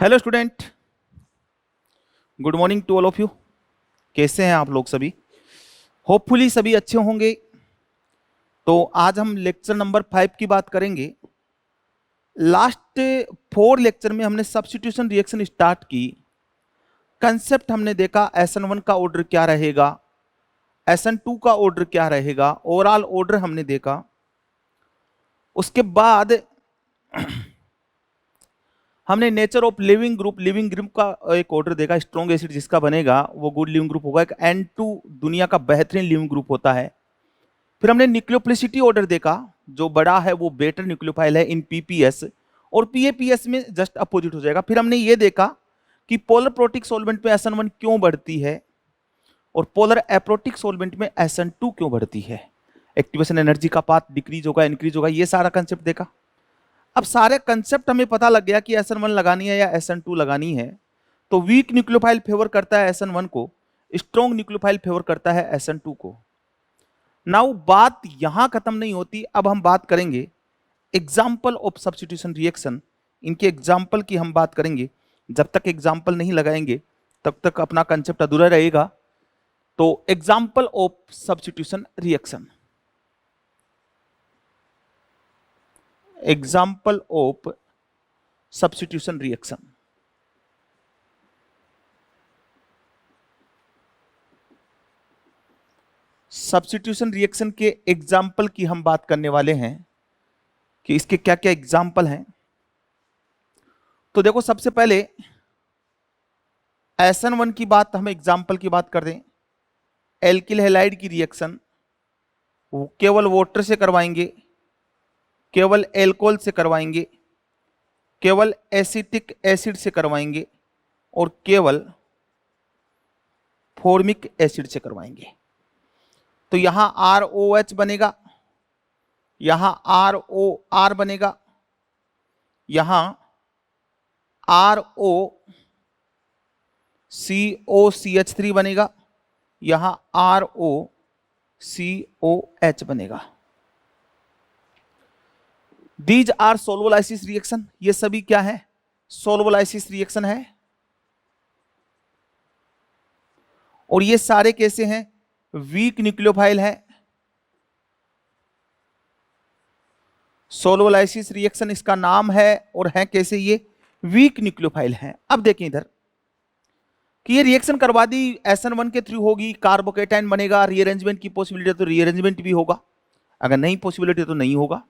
Hello student, good morning to all of you. कैसे हैं आप लोग सभी? होपफुली सभी अच्छे होंगे। तो आज हम लेक्चर नंबर 5 की बात करेंगे। लास्ट 4 लेक्चर में हमने सब्स्टिट्यूशन रिएक्शन स्टार्ट की। कंसेप्ट हमने देखा, SN1 का ऑर्डर क्या रहेगा, SN2 का ऑर्डर क्या रहेगा, ओवरऑल ऑर्डर हमने देखा। उसके बाद हमने नेचर ऑफ लिविंग ग्रुप का एक ऑर्डर देखा। स्ट्रॉन्ग एसिड जिसका बनेगा वो गुड लिविंग ग्रुप होगा। एक N2 दुनिया का बेहतरीन लिविंग ग्रुप होता है। फिर हमने न्यूक्लियोफिलिसिटी ऑर्डर देखा, जो बड़ा है वो बेटर न्यूक्लियोफाइल है इन PPS, और PAPS में जस्ट अपोजिट हो जाएगा। फिर हमने ये देखा कि पोलर प्रोटिक सॉल्वेंट में SN1 क्यों बढ़ती है और पोलर एप्रोटिक सॉल्वेंट में SN2 क्यों बढ़ती है। एक्टिवेशन एनर्जी का पाथ डिक्रीज होगा, इंक्रीज होगा, ये सारा कंसेप्ट देखा। अब सारे कंसेप्ट हमें पता लग गया कि SN1 लगानी है या SN2 लगानी है। तो वीक न्यूक्लियोफाइल फेवर करता है SN1 को, स्ट्रॉन्ग न्यूक्लियोफाइल फेवर करता है SN2 को। नाउ बात यहां खत्म नहीं होती, अब हम बात करेंगे एग्जाम्पल ऑफ सब्स्टिट्यूशन रिएक्शन। इनके एग्जाम्पल की हम बात करेंगे। जब तक एग्जाम्पल नहीं लगाएंगे तब तक अपना कंसेप्ट अधूरा रहेगा। तो example of substitution reaction, example of substitution reaction. Substitution reaction के एग्जाम्पल की हम बात करने वाले हैं कि इसके क्या क्या एग्जाम्पल हैं। तो देखो, सबसे पहले SN1 की बात, हम एग्जाम्पल की बात कर दें। एल्किल हैलाइड की रिएक्शन केवल वाटर से करवाएंगे, केवल एल्कोहल से करवाएंगे, केवल एसिटिक एसिड से करवाएंगे और केवल फॉर्मिक एसिड से करवाएंगे। तो यहां ROH बनेगा, यहां ROR बनेगा, यहां ROCOCH3 बनेगा, यहां ROCOH बनेगा। These are solvolysis reaction. ये सभी क्या है? सोल्वोलाइसिस रिएक्शन है। और ये सारे कैसे हैं? वीक न्यूक्लियोफाइल है। सोल्वोलाइसिस रिएक्शन इसका नाम है, और है कैसे? ये वीक न्यूक्लियोफाइल है। अब देखें इधर कि ये रिएक्शन करवा दी, SN1 के थ्रू होगी, कार्बोकेटाइन बनेगा। रीअरेंजमेंट की पॉसिबिलिटी है तो रीअरेंजमेंट भी होगा, अगर नहीं पॉसिबिलिटी तो नहीं होगा।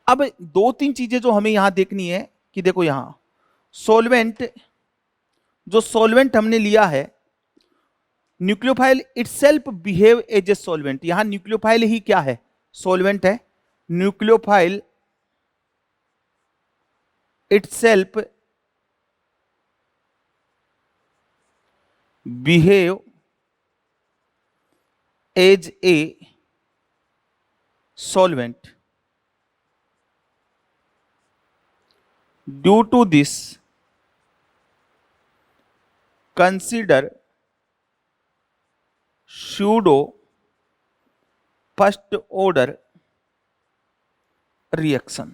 अब दो तीन चीजें जो हमें यहां देखनी है कि देखो, यहां सॉल्वेंट, जो सॉल्वेंट हमने लिया है, nucleophile itself behave as a solvent. यहां न्यूक्लियोफाइल ही क्या है? सॉल्वेंट है। Nucleophile itself behave as a solvent. Due to this, consider pseudo first order reaction.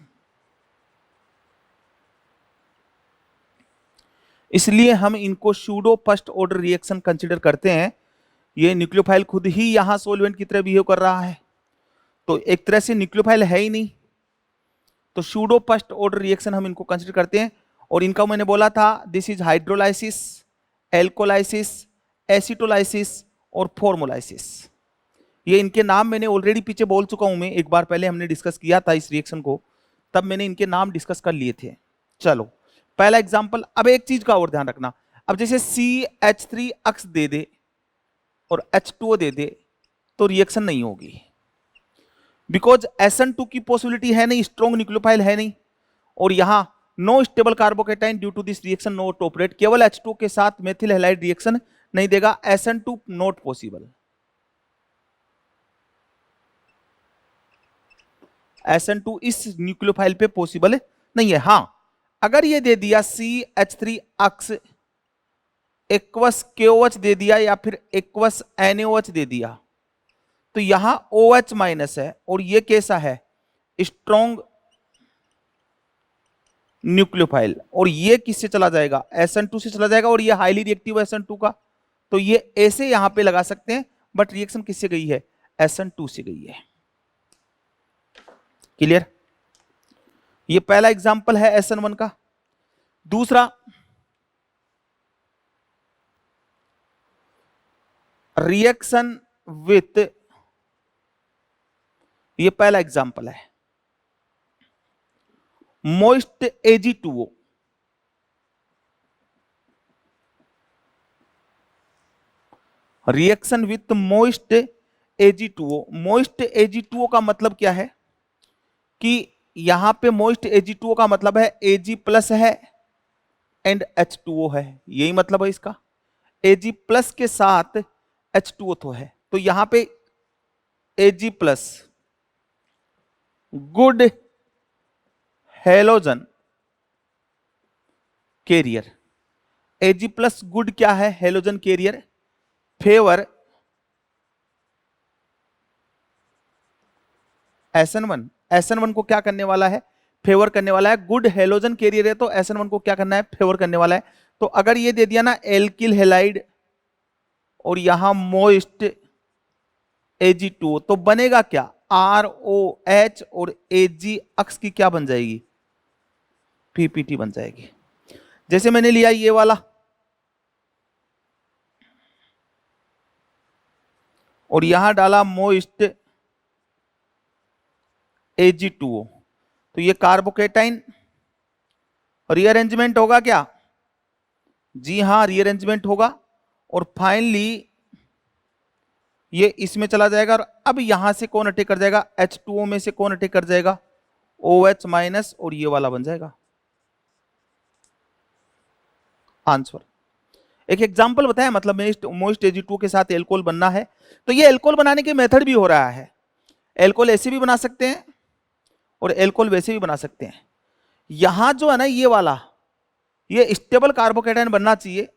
इसलिए हम इनको pseudo first order reaction consider करते हैं। ये न्यूक्लियोफाइल खुद ही यहां सॉल्वेंट की तरह बिहेव कर रहा है, तो एक तरह से न्यूक्लियोफाइल है ही नहीं, तो सूडो फर्स्ट ऑर्डर रिएक्शन हम इनको कंसीडर करते हैं। और इनका मैंने बोला था, दिस इज हाइड्रोलाइसिस, एल्कोलाइसिस, एसिटोलाइसिस और फॉर्मोलाइसिस। ये इनके नाम मैंने ऑलरेडी पीछे बोल चुका हूं, मैं एक बार पहले हमने डिस्कस किया था इस रिएक्शन को, तब मैंने इनके नाम डिस्कस कर लिए थे। चलो, पहला एग्जांपल। अब एक चीज का और ध्यान रखना, अब जैसे CH3 अक्स दे दे और H2O दे दे तो रिएक्शन नहीं होगी, बिकॉज SN2 की पॉसिबिलिटी है नहीं, स्ट्रॉन्ग न्यूक्लियोफाइल है नहीं, और यहां no stable carbocation. Due to this reaction not operate. केवल H2 के साथ मेथिल हैलाइड रिएक्शन नहीं देगा, SN2 नॉट पॉसिबल। SN2 इस न्यूक्लियोफाइल पे पॉसिबल नहीं है। हां, अगर ये दे दिया CH3 अक्स एक्वस KOH दे दिया या फिर एक्वस NaOH दे दिया, तो यहां OH माइनस है, और ये कैसा है? स्ट्रॉन्ग न्यूक्लियोफाइल, और ये किससे चला जाएगा, SN2 से चला जाएगा, और ये हाईली रिएक्टिव SN2 का, तो ये A से यहां पे लगा सकते हैं, बट रिएक्शन किससे गई है, SN2 से गई है। क्लियर? ये पहला एग्जांपल है SN1 का। दूसरा, रिएक्शन विथ, ये पहला एग्जांपल है, moist Ag2O, reaction with moist Ag2O। Moist Ag2O का मतलब क्या है कि यहां पे मोइस्ट Ag2O का मतलब है Ag प्लस है एंड H2O है, यही मतलब है इसका। Ag प्लस के साथ H2O तो है, तो यहां पे Ag plus good halogen carrier. Ag plus good क्या है, हेलोजन कैरियर, फेवर SN1 को क्या करने वाला है, फेवर करने वाला है। गुड हेलोजन कैरियर है तो SN1 को क्या करना है, फेवर करने वाला है। तो अगर ये दे दिया ना एल्किल हेलाइड और यहां मोइस्ट Ag2, तो बनेगा क्या, ROH और Ag अक्स की क्या बन जाएगी, PPT बन जाएगी। जैसे मैंने लिया ये वाला और यहां डाला मोइस्ट Ag2O, तो ये कार्बोकेटाइन रीअरेंजमेंट होगा क्या, जी हां रीअरेंजमेंट होगा, और फाइनली ये इसमें चला जाएगा, और अब यहां से कौन अटैक कर जाएगा, H2O में से कौन अटैक कर जाएगा, OH माइनस, और ये वाला बन जाएगा आंसर। एक एग्जांपल बताया, मतलब मोइस्ट Ag2 के साथ एल्कोहल बनना है, तो ये एल्कोहल बनाने के मेथड भी हो रहा है। एल्कोहल ऐसे भी बना सकते हैं और एल्कोहल वैसे भी बना सकते हैं। यहां जो है ना ये वाला, ये स्टेबल कार्बोकेटाइन बनना चाहिए।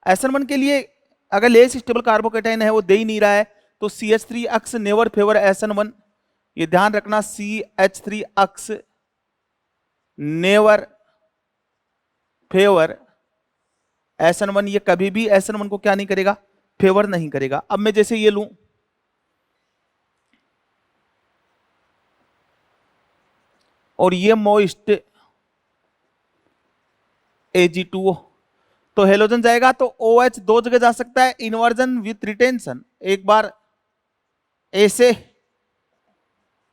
SN1 के लिए अगर लेस स्टेबल कार्बोकेटाइन है वो दे ही नहीं रहा है, तो CH3 अक्स नेवर फेवर SN1, ये ध्यान रखना, CH3 अक्स नेवर फेवर SN1, ये कभी भी SN1 को क्या नहीं करेगा, फेवर नहीं करेगा। अब मैं जैसे ये लूं, और ये मोइस्ट Ag2O, तो हेलोजन जाएगा तो OH दो जगह जा सकता है, इन्वर्जन विथ रिटेंशन, एक बार ऐसे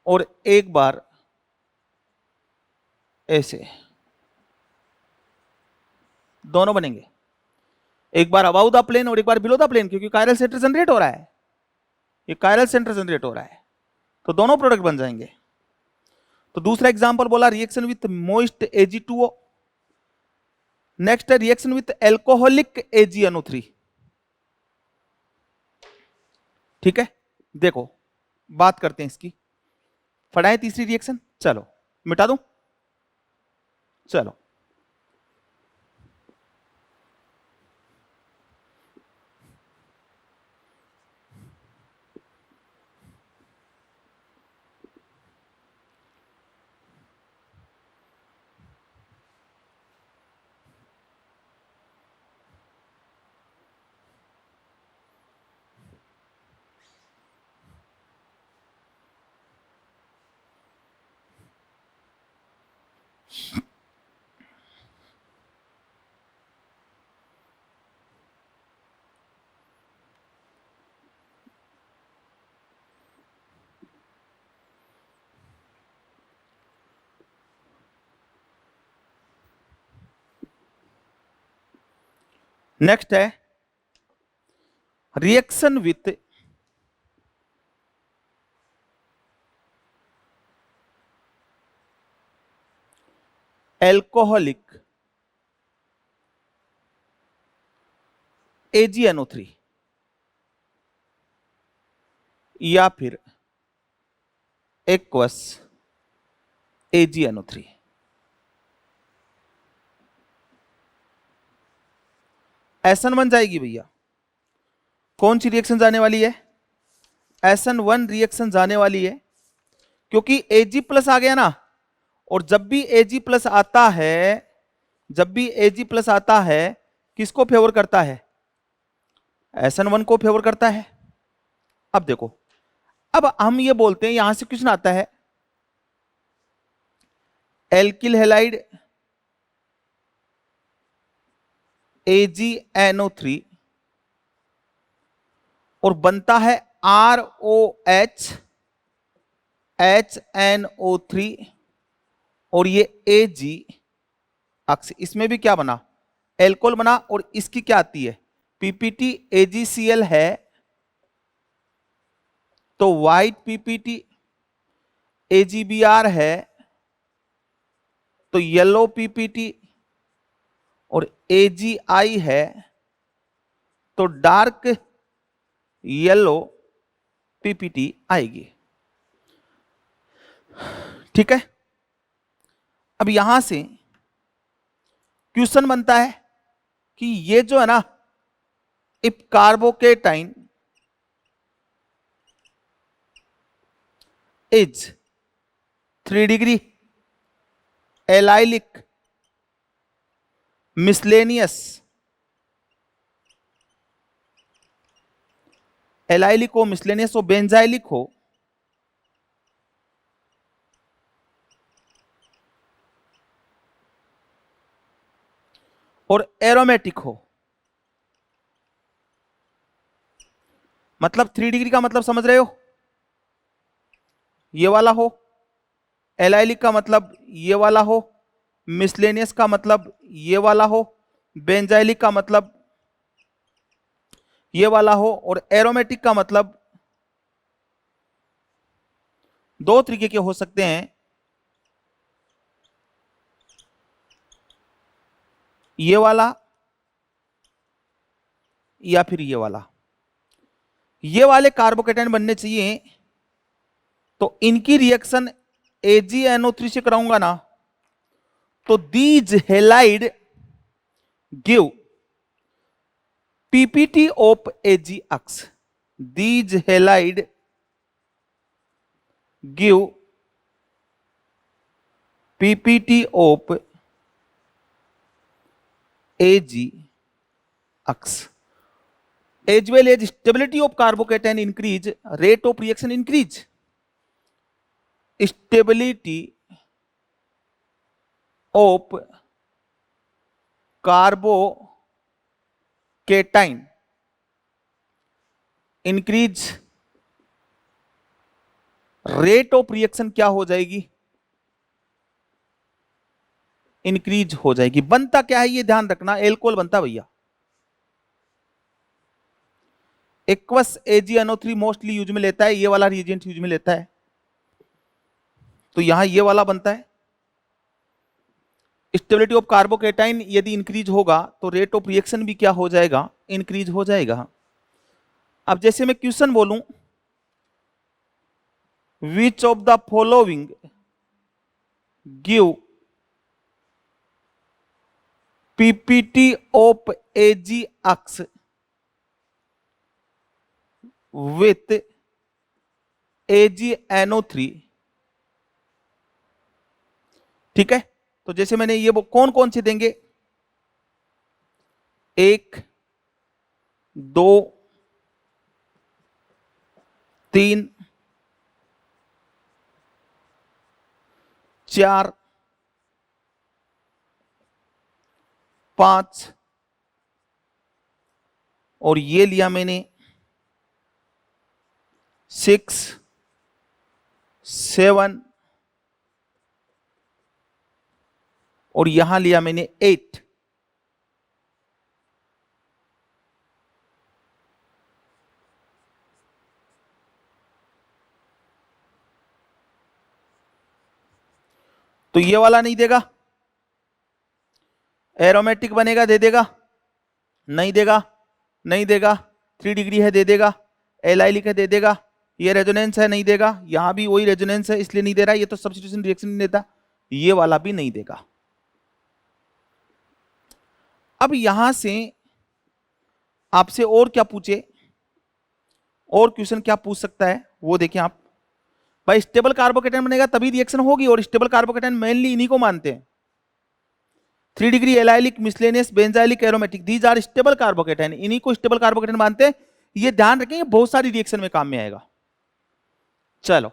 और एक बार ऐसे, दोनों बनेंगे, एक बार अबाउ द प्लेन और एक बार बिलो द प्लेन, क्योंकि कायरल सेंटर जनरेट हो रहा है, ये कायरल सेंटर जनरेट हो रहा है, तो दोनों प्रोडक्ट बन जाएंगे। तो दूसरा एग्जांपल बोला reaction with moist Ag2O। Next है रिएक्शन विथ एल्कोहलिक AgNO3। ठीक है, देखो बात करते हैं इसकी, पढ़ाएं तीसरी रिएक्शन, चलो मिटा दूं, चलो नेक्स्ट है रिएक्शन विथ एल्कोहलिक AgNO3 या फिर एक्वस AgNO3। SN1 जाएगी भैया, कौन सी रिएक्शन जाने वाली है, SN1 रिएक्शन जाने वाली है, क्योंकि Ag प्लस आ गया ना, और जब भी Ag प्लस आता है, जब भी Ag प्लस आता है, किसको फेवर करता है? SN1 को फेवर करता है। अब देखो, अब हम ये बोलते हैं, यहां से क्वेश्चन आता है एल्किल हैलाइड AgNO3 और बनता है ROH HNO3 और ये Ag अक्स, इसमें भी क्या बना? एल्कोहल बना। और इसकी क्या आती है? PPT AgCl है, तो व्हाइट PPT AgBr है, तो येलो PPT और AgI है, तो डार्क येलो PPT आएगी। ठीक है, अब यहां से क्वेश्चन बनता है कि ये जो है ना, if carbocation is 3 degree allylic miscellaneous, allylic हो, मिसलेनियस हो, बेंजाइलिक हो, और एरोमेटिक हो। मतलब 3 डिग्री का मतलब समझ रहे हो, ये वाला हो, एलाइलिक का मतलब ये वाला हो, मिसलेनियस का मतलब ये वाला हो, बेंजाइलिक का मतलब ये वाला हो, और एरोमेटिक का मतलब दो तरीके के हो सकते हैं, ये वाला या फिर ये वाला। ये वाले कार्बोकेटाइन बनने चाहिए, तो इनकी रिएक्शन AgNO3 से कराऊंगा ना, तो these halide give PPT of Ag X, these halide give PPT of Ag X. As well as stability of carbocation increase, rate of reaction increase. Stability of carbocation increase, rate of reaction क्या हो जाएगी? Increase हो जाएगी। बनता क्या है ये ध्यान रखना, एल्कोहल बनता भैया। एक्वस AgNO3 मोस्टली यूज में लेता है, ये वाला रिएजेंट यूज में लेता है, तो यहां ये वाला बनता है। स्टेबिलिटी ऑफ कार्बोकेटाइन यदि इंक्रीज होगा तो रेट ऑफ रिएक्शन भी क्या हो जाएगा? इंक्रीज हो जाएगा। अब जैसे मैं क्वेश्चन बोलूं, which of the following give PPT of Ag X with AgNO3। ठीक है, तो जैसे मैंने ये कौन कौन से देंगे? 1 2 3 4 5 और ये लिया मैंने 6 7 और यहां लिया मैंने 8। तो ये वाला नहीं देगा, एरोमेटिक बनेगा दे देगा, नहीं देगा, नहीं देगा, 3 डिग्री है दे देगा, एलाइलिक है दे देगा, ये रेजोनेंस है नहीं देगा, यहां भी वही रेजोनेंस है इसलिए नहीं दे रहा, ये तो सब्स्टिट्यूशन रिएक्शन नहीं देता, ये वाला भी नहीं देगा। अब यहां से आपसे और क्या पूछे, और क्वेश्चन क्या पूछ सकता है वो देखें आप। भाई स्टेबल कार्बोकेटाइन बनेगा तभी रिएक्शन होगी, और स्टेबल कार्बोकेटाइन मेनली इन्हीं को मानते हैं। 3 degree allylic miscellaneous benzylic aromatic, these are stable carbocation, इन्हीं को स्टेबल कार्बोकेटाइन मानते हैं। ये ध्यान रखेंगे, बहुत सारी रिएक्शन में काम में आएगा। चलो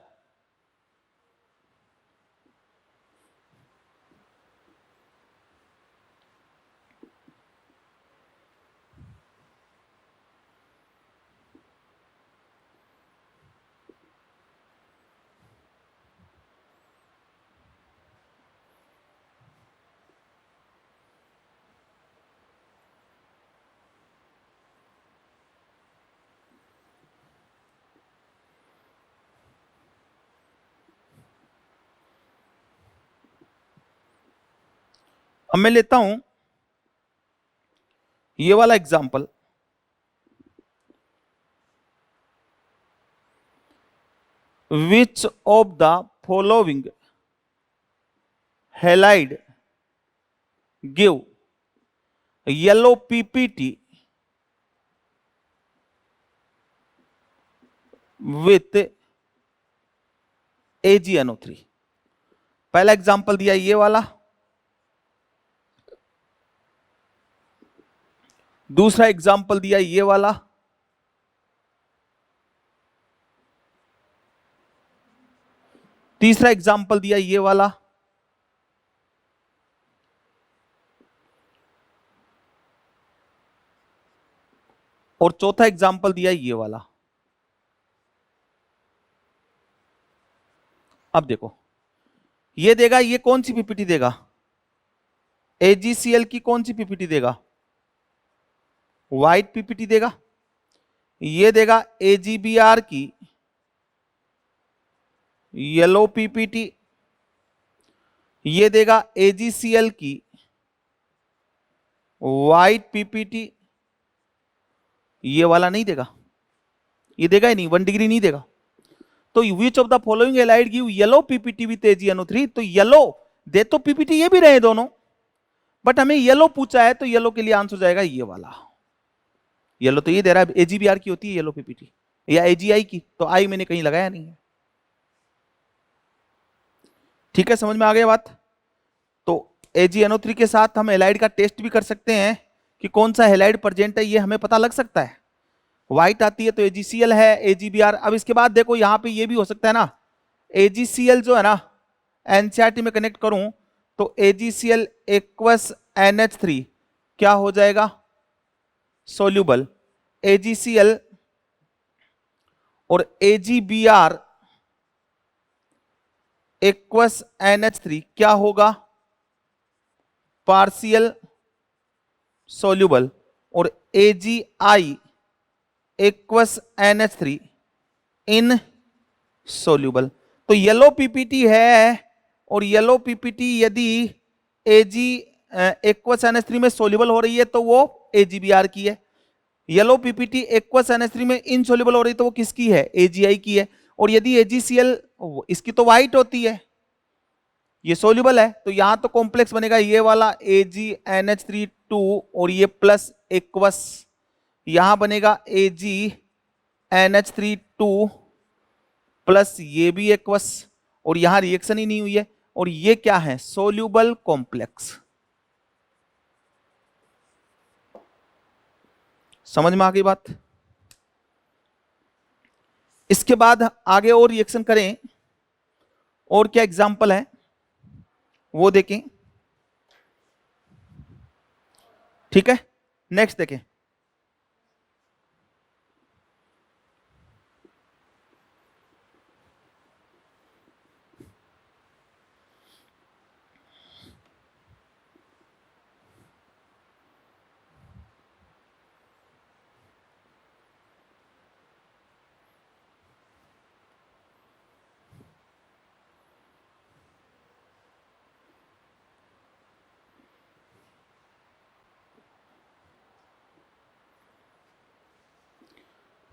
अब मैं लेता हूं ये वाला example. Which of the following halide give yellow PPT with AgNO3। पहला एग्जांपल दिया ये वाला, दूसरा एग्जांपल दिया ये वाला, तीसरा एग्जांपल दिया ये वाला, और चौथा एग्जांपल दिया ये वाला। अब देखो ये देगा, ये कौन सी पीपीटी देगा? AgCl की कौन सी पीपीटी देगा? व्हाइट पीपीटी देगा। ये देगा AgBr की येलो पीपीटी, ये देगा AgCl की व्हाइट पीपीटी, ये वाला नहीं देगा, ये देगा ही नहीं, 1 डिग्री नहीं देगा। तो विच of the following halide give yellow PPT with AgNO3, तो येलो दे तो पीपीटी ये भी रहे दोनों, बट हमें येलो पूछा है, तो येलो के लिए आंसर जाएगा ये वाला। येलो तो ये दे रहा है, AgBr की होती है येलो पीपीटी, या AgI की, तो आई मैंने कहीं लगाया नहीं है। ठीक है, समझ में आ गया बात? तो AgNO3 के साथ हम हैलाइड का टेस्ट भी कर सकते हैं कि कौन सा हैलाइड प्रेजेंट है, ये हमें पता लग सकता है। व्हाइट आती है तो AgCl है, AgBr। अब इसके बाद देखो यहां पे ये भी हो सकता है ना, AgCl जो है ना, NCERT में कनेक्ट करूं तो AgCl एक्वस NH3 क्या हो जाएगा? सोल्यूबल। AgCl और AgBr एक्वस NH3 क्या होगा? Partial soluble. और AgI एक्वस NH3 इन सोल्यूबल। तो येलो पीपीटी है, और येलो पीपीटी यदि Ag एक्वस NH3 में सोल्यूबल हो रही है तो वो AgBr की है। येलो पीपीटी एक्वस NH3 में इनसोल्यूबल हो रही है तो वो किसकी है? AgI की है। और यदि AgCl, इसकी तो व्हाइट होती है, ये सोल्यूबल है, तो यहां तो कॉम्प्लेक्स बनेगा ये वाला AgNH3 और ये प्लस एक्वस, यहां बनेगा AgNH3 प्लस ये भी एक्वस, और यहां रिएक्शन ही नहीं हुई है, और ये क्या है? Soluble complex. समझ में आ गई बात? इसके बाद आगे और रिएक्शन करें, और क्या एग्जांपल है वो देखें। ठीक है, नेक्स्ट देखें।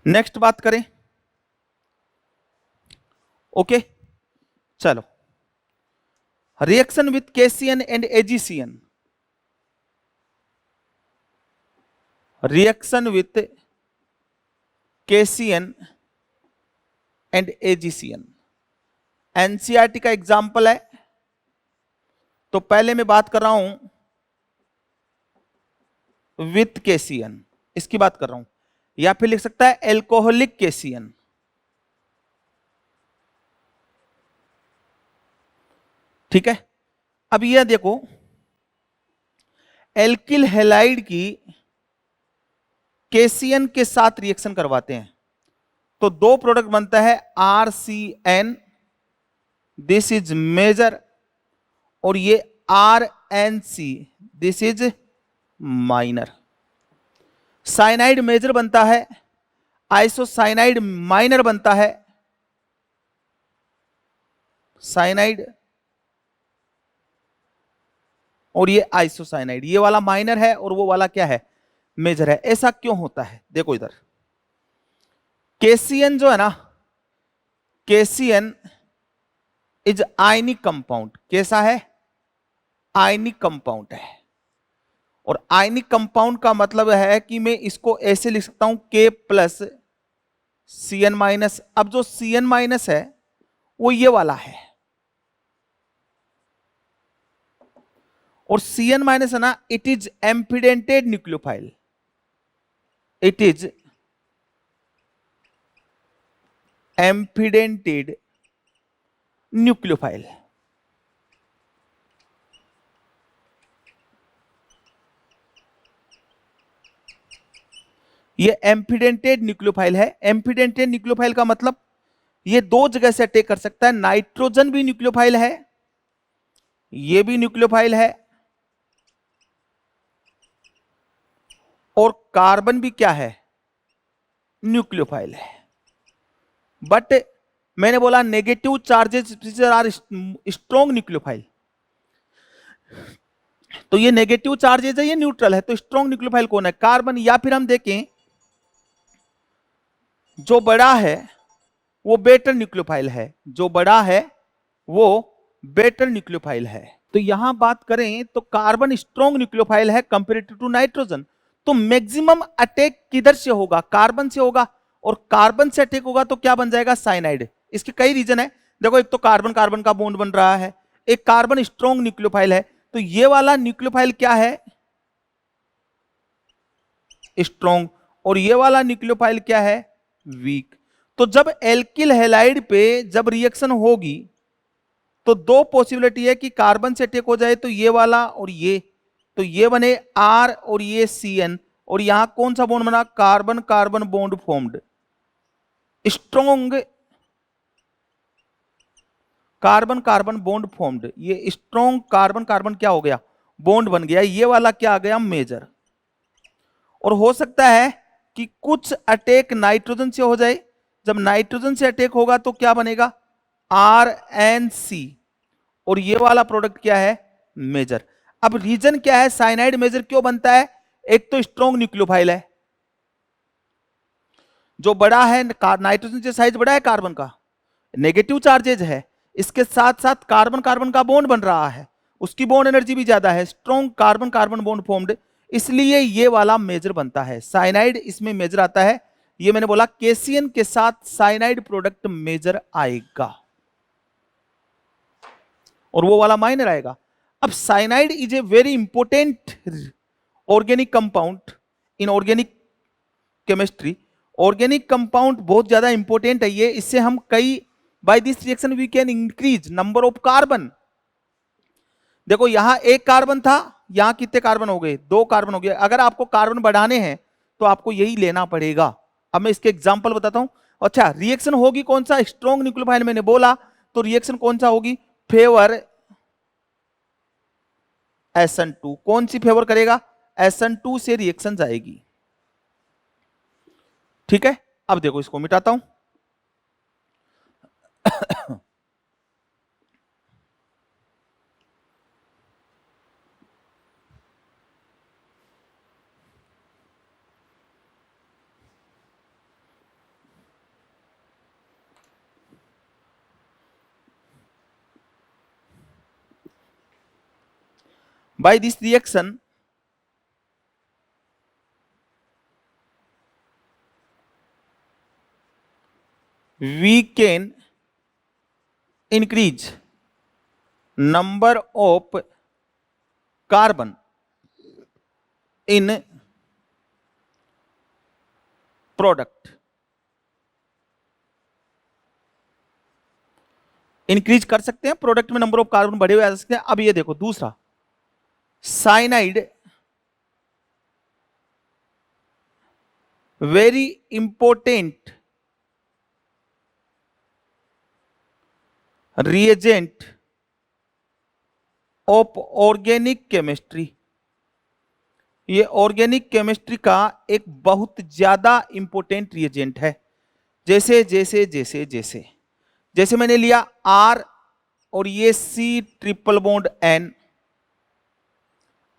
नेक्स्ट बात करें। ओके, चलो। Reaction with KCN and AgCN, reaction with KCN and AgCN। NCERT का एग्जाम्पल है। तो पहले मैं बात कर रहा हूं विथ केसीएन, इसकी बात कर रहा हूं, या फिर लिख सकता है एल्कोहलिक केसीएन। ठीक है, अब यह देखो एल्किल हैलाइड की केसीएन के साथ रिएक्शन करवाते हैं तो दो प्रोडक्ट बनता है RCN, दिस इज मेजर, और ये RNC, this is minor. Cyanide major बनता है, आइसोसाइनाइड माइनर बनता है, साइनाइड और ये आइसोसाइनाइड, ये वाला माइनर है और वो वाला क्या है, मेजर है। ऐसा क्यों होता है, देखो इधर केसीएन जो है ना, केसीएन इज आयनिक कंपाउंड। कैसा है, आयनिक कंपाउंड है। और आयनिक कंपाउंड का मतलब है कि मैं इसको ऐसे लिख सकता हूं K प्लस Cn माइनस। अब जो Cn माइनस है वो ये वाला है, और Cn माइनस है ना, it is ambidentate nucleophile, it is ambidentate nucleophile. ये एम्फिडेंटेड न्यूक्लियोफाइल है। एम्फिडेंटेड न्यूक्लियोफाइल का मतलब ये दो जगह से अटैक कर सकता है। नाइट्रोजन भी न्यूक्लियोफाइल है, ये भी न्यूक्लियोफाइल है, और कार्बन भी क्या है, न्यूक्लियोफाइल है। बट मैंने बोला negative charges are strong nucleophile, तो ये नेगेटिव चार्जेस है, ये न्यूट्रल है, तो स्ट्रॉन्ग न्यूक्लियोफाइल कौन है, कार्बन। या फिर हम देखें जो बड़ा है वो बेटर न्यूक्लियोफाइल है, जो बड़ा है वो बेटर न्यूक्लियोफाइल है। तो यहां बात करें तो कार्बन स्ट्रॉन्ग न्यूक्लियोफाइल है कंपेरेटिव टू नाइट्रोजन। तो मैक्सिमम अटैक किधर से होगा, कार्बन से होगा, और कार्बन से अटैक होगा तो क्या बन जाएगा, साइनाइड। इसके कई रीजन है, देखो एक तो कार्बन कार्बन का बॉन्ड बन रहा है, एक कार्बन स्ट्रॉन्ग न्यूक्लियोफाइल है, तो ये वाला न्यूक्लियोफाइल क्या है, स्ट्रॉन्ग, और ये वाला न्यूक्लियोफाइल क्या है, वीक। तो जब एल्किल हैलाइड पे जब रिएक्शन होगी तो दो पॉसिबिलिटी है कि कार्बन से अटैक हो जाए, तो ये वाला और ये, तो ये बने R और ये CN, और यहां कौन सा बॉन्ड बना, carbon carbon bond formed, strong carbon carbon bond formed. ये स्ट्रॉन्ग कार्बन कार्बन क्या हो गया, बॉन्ड बन गया, ये वाला क्या आ गया, मेजर। और हो सकता है कि कुछ अटैक नाइट्रोजन से हो जाए, जब नाइट्रोजन से अटैक होगा तो क्या बनेगा, RNC, और ये वाला प्रोडक्ट क्या है, मेजर। अब रीजन क्या है, साइनाइड मेजर क्यों बनता है, एक तो स्ट्रॉन्ग न्यूक्लियोफाइल है, जो बड़ा है, नाइट्रोजन से साइज बड़ा है कार्बन का, नेगेटिव चार्जेज है, इसके साथ साथ कार्बन कार्बन का बॉन्ड बन रहा है, उसकी बॉन्ड एनर्जी भी ज्यादा है, strong carbon carbon bond formed, इसलिए ये वाला मेजर बनता है, साइनाइड इसमें मेजर आता है। ये मैंने बोला केसीएन के साथ साइनाइड प्रोडक्ट मेजर आएगा और वो वाला माइनर आएगा। अब cyanide is a very important organic compound in organic chemistry. Organic compound बहुत ज्यादा इंपॉर्टेंट है ये, इससे हम कई, by this reaction we can increase number of carbon. देखो यहां एक कार्बन था, यहां कितने कार्बन हो गए, दो कार्बन हो गए। अगर आपको कार्बन बढ़ाने हैं तो आपको यही लेना पड़ेगा। अब मैं इसके एग्जांपल बताता हूं। अच्छा, रिएक्शन होगी कौन सा, स्ट्रॉन्ग न्यूक्लियोफाइल मैंने बोला, तो रिएक्शन कौन सा होगी, फेवर SN2। कौन सी फेवर करेगा, SN2 से रिएक्शन जाएगी। ठीक है, अब देखो इसको मिटाता हूं। By this reaction we can increase number of carbon in product, increase कर सकते हैं प्रोडक्ट में नंबर ऑफ कार्बन बढ़े हुए आ सकते हैं। अब ये देखो दूसरा, cyanide very important reagent of organic chemistry, ये ऑर्गेनिक केमिस्ट्री का एक बहुत ज्यादा इंपॉर्टेंट रिएजेंट है। जैसे जैसे जैसे जैसे जैसे मैंने लिया आर और ये सी ट्रिपल बॉन्ड एन,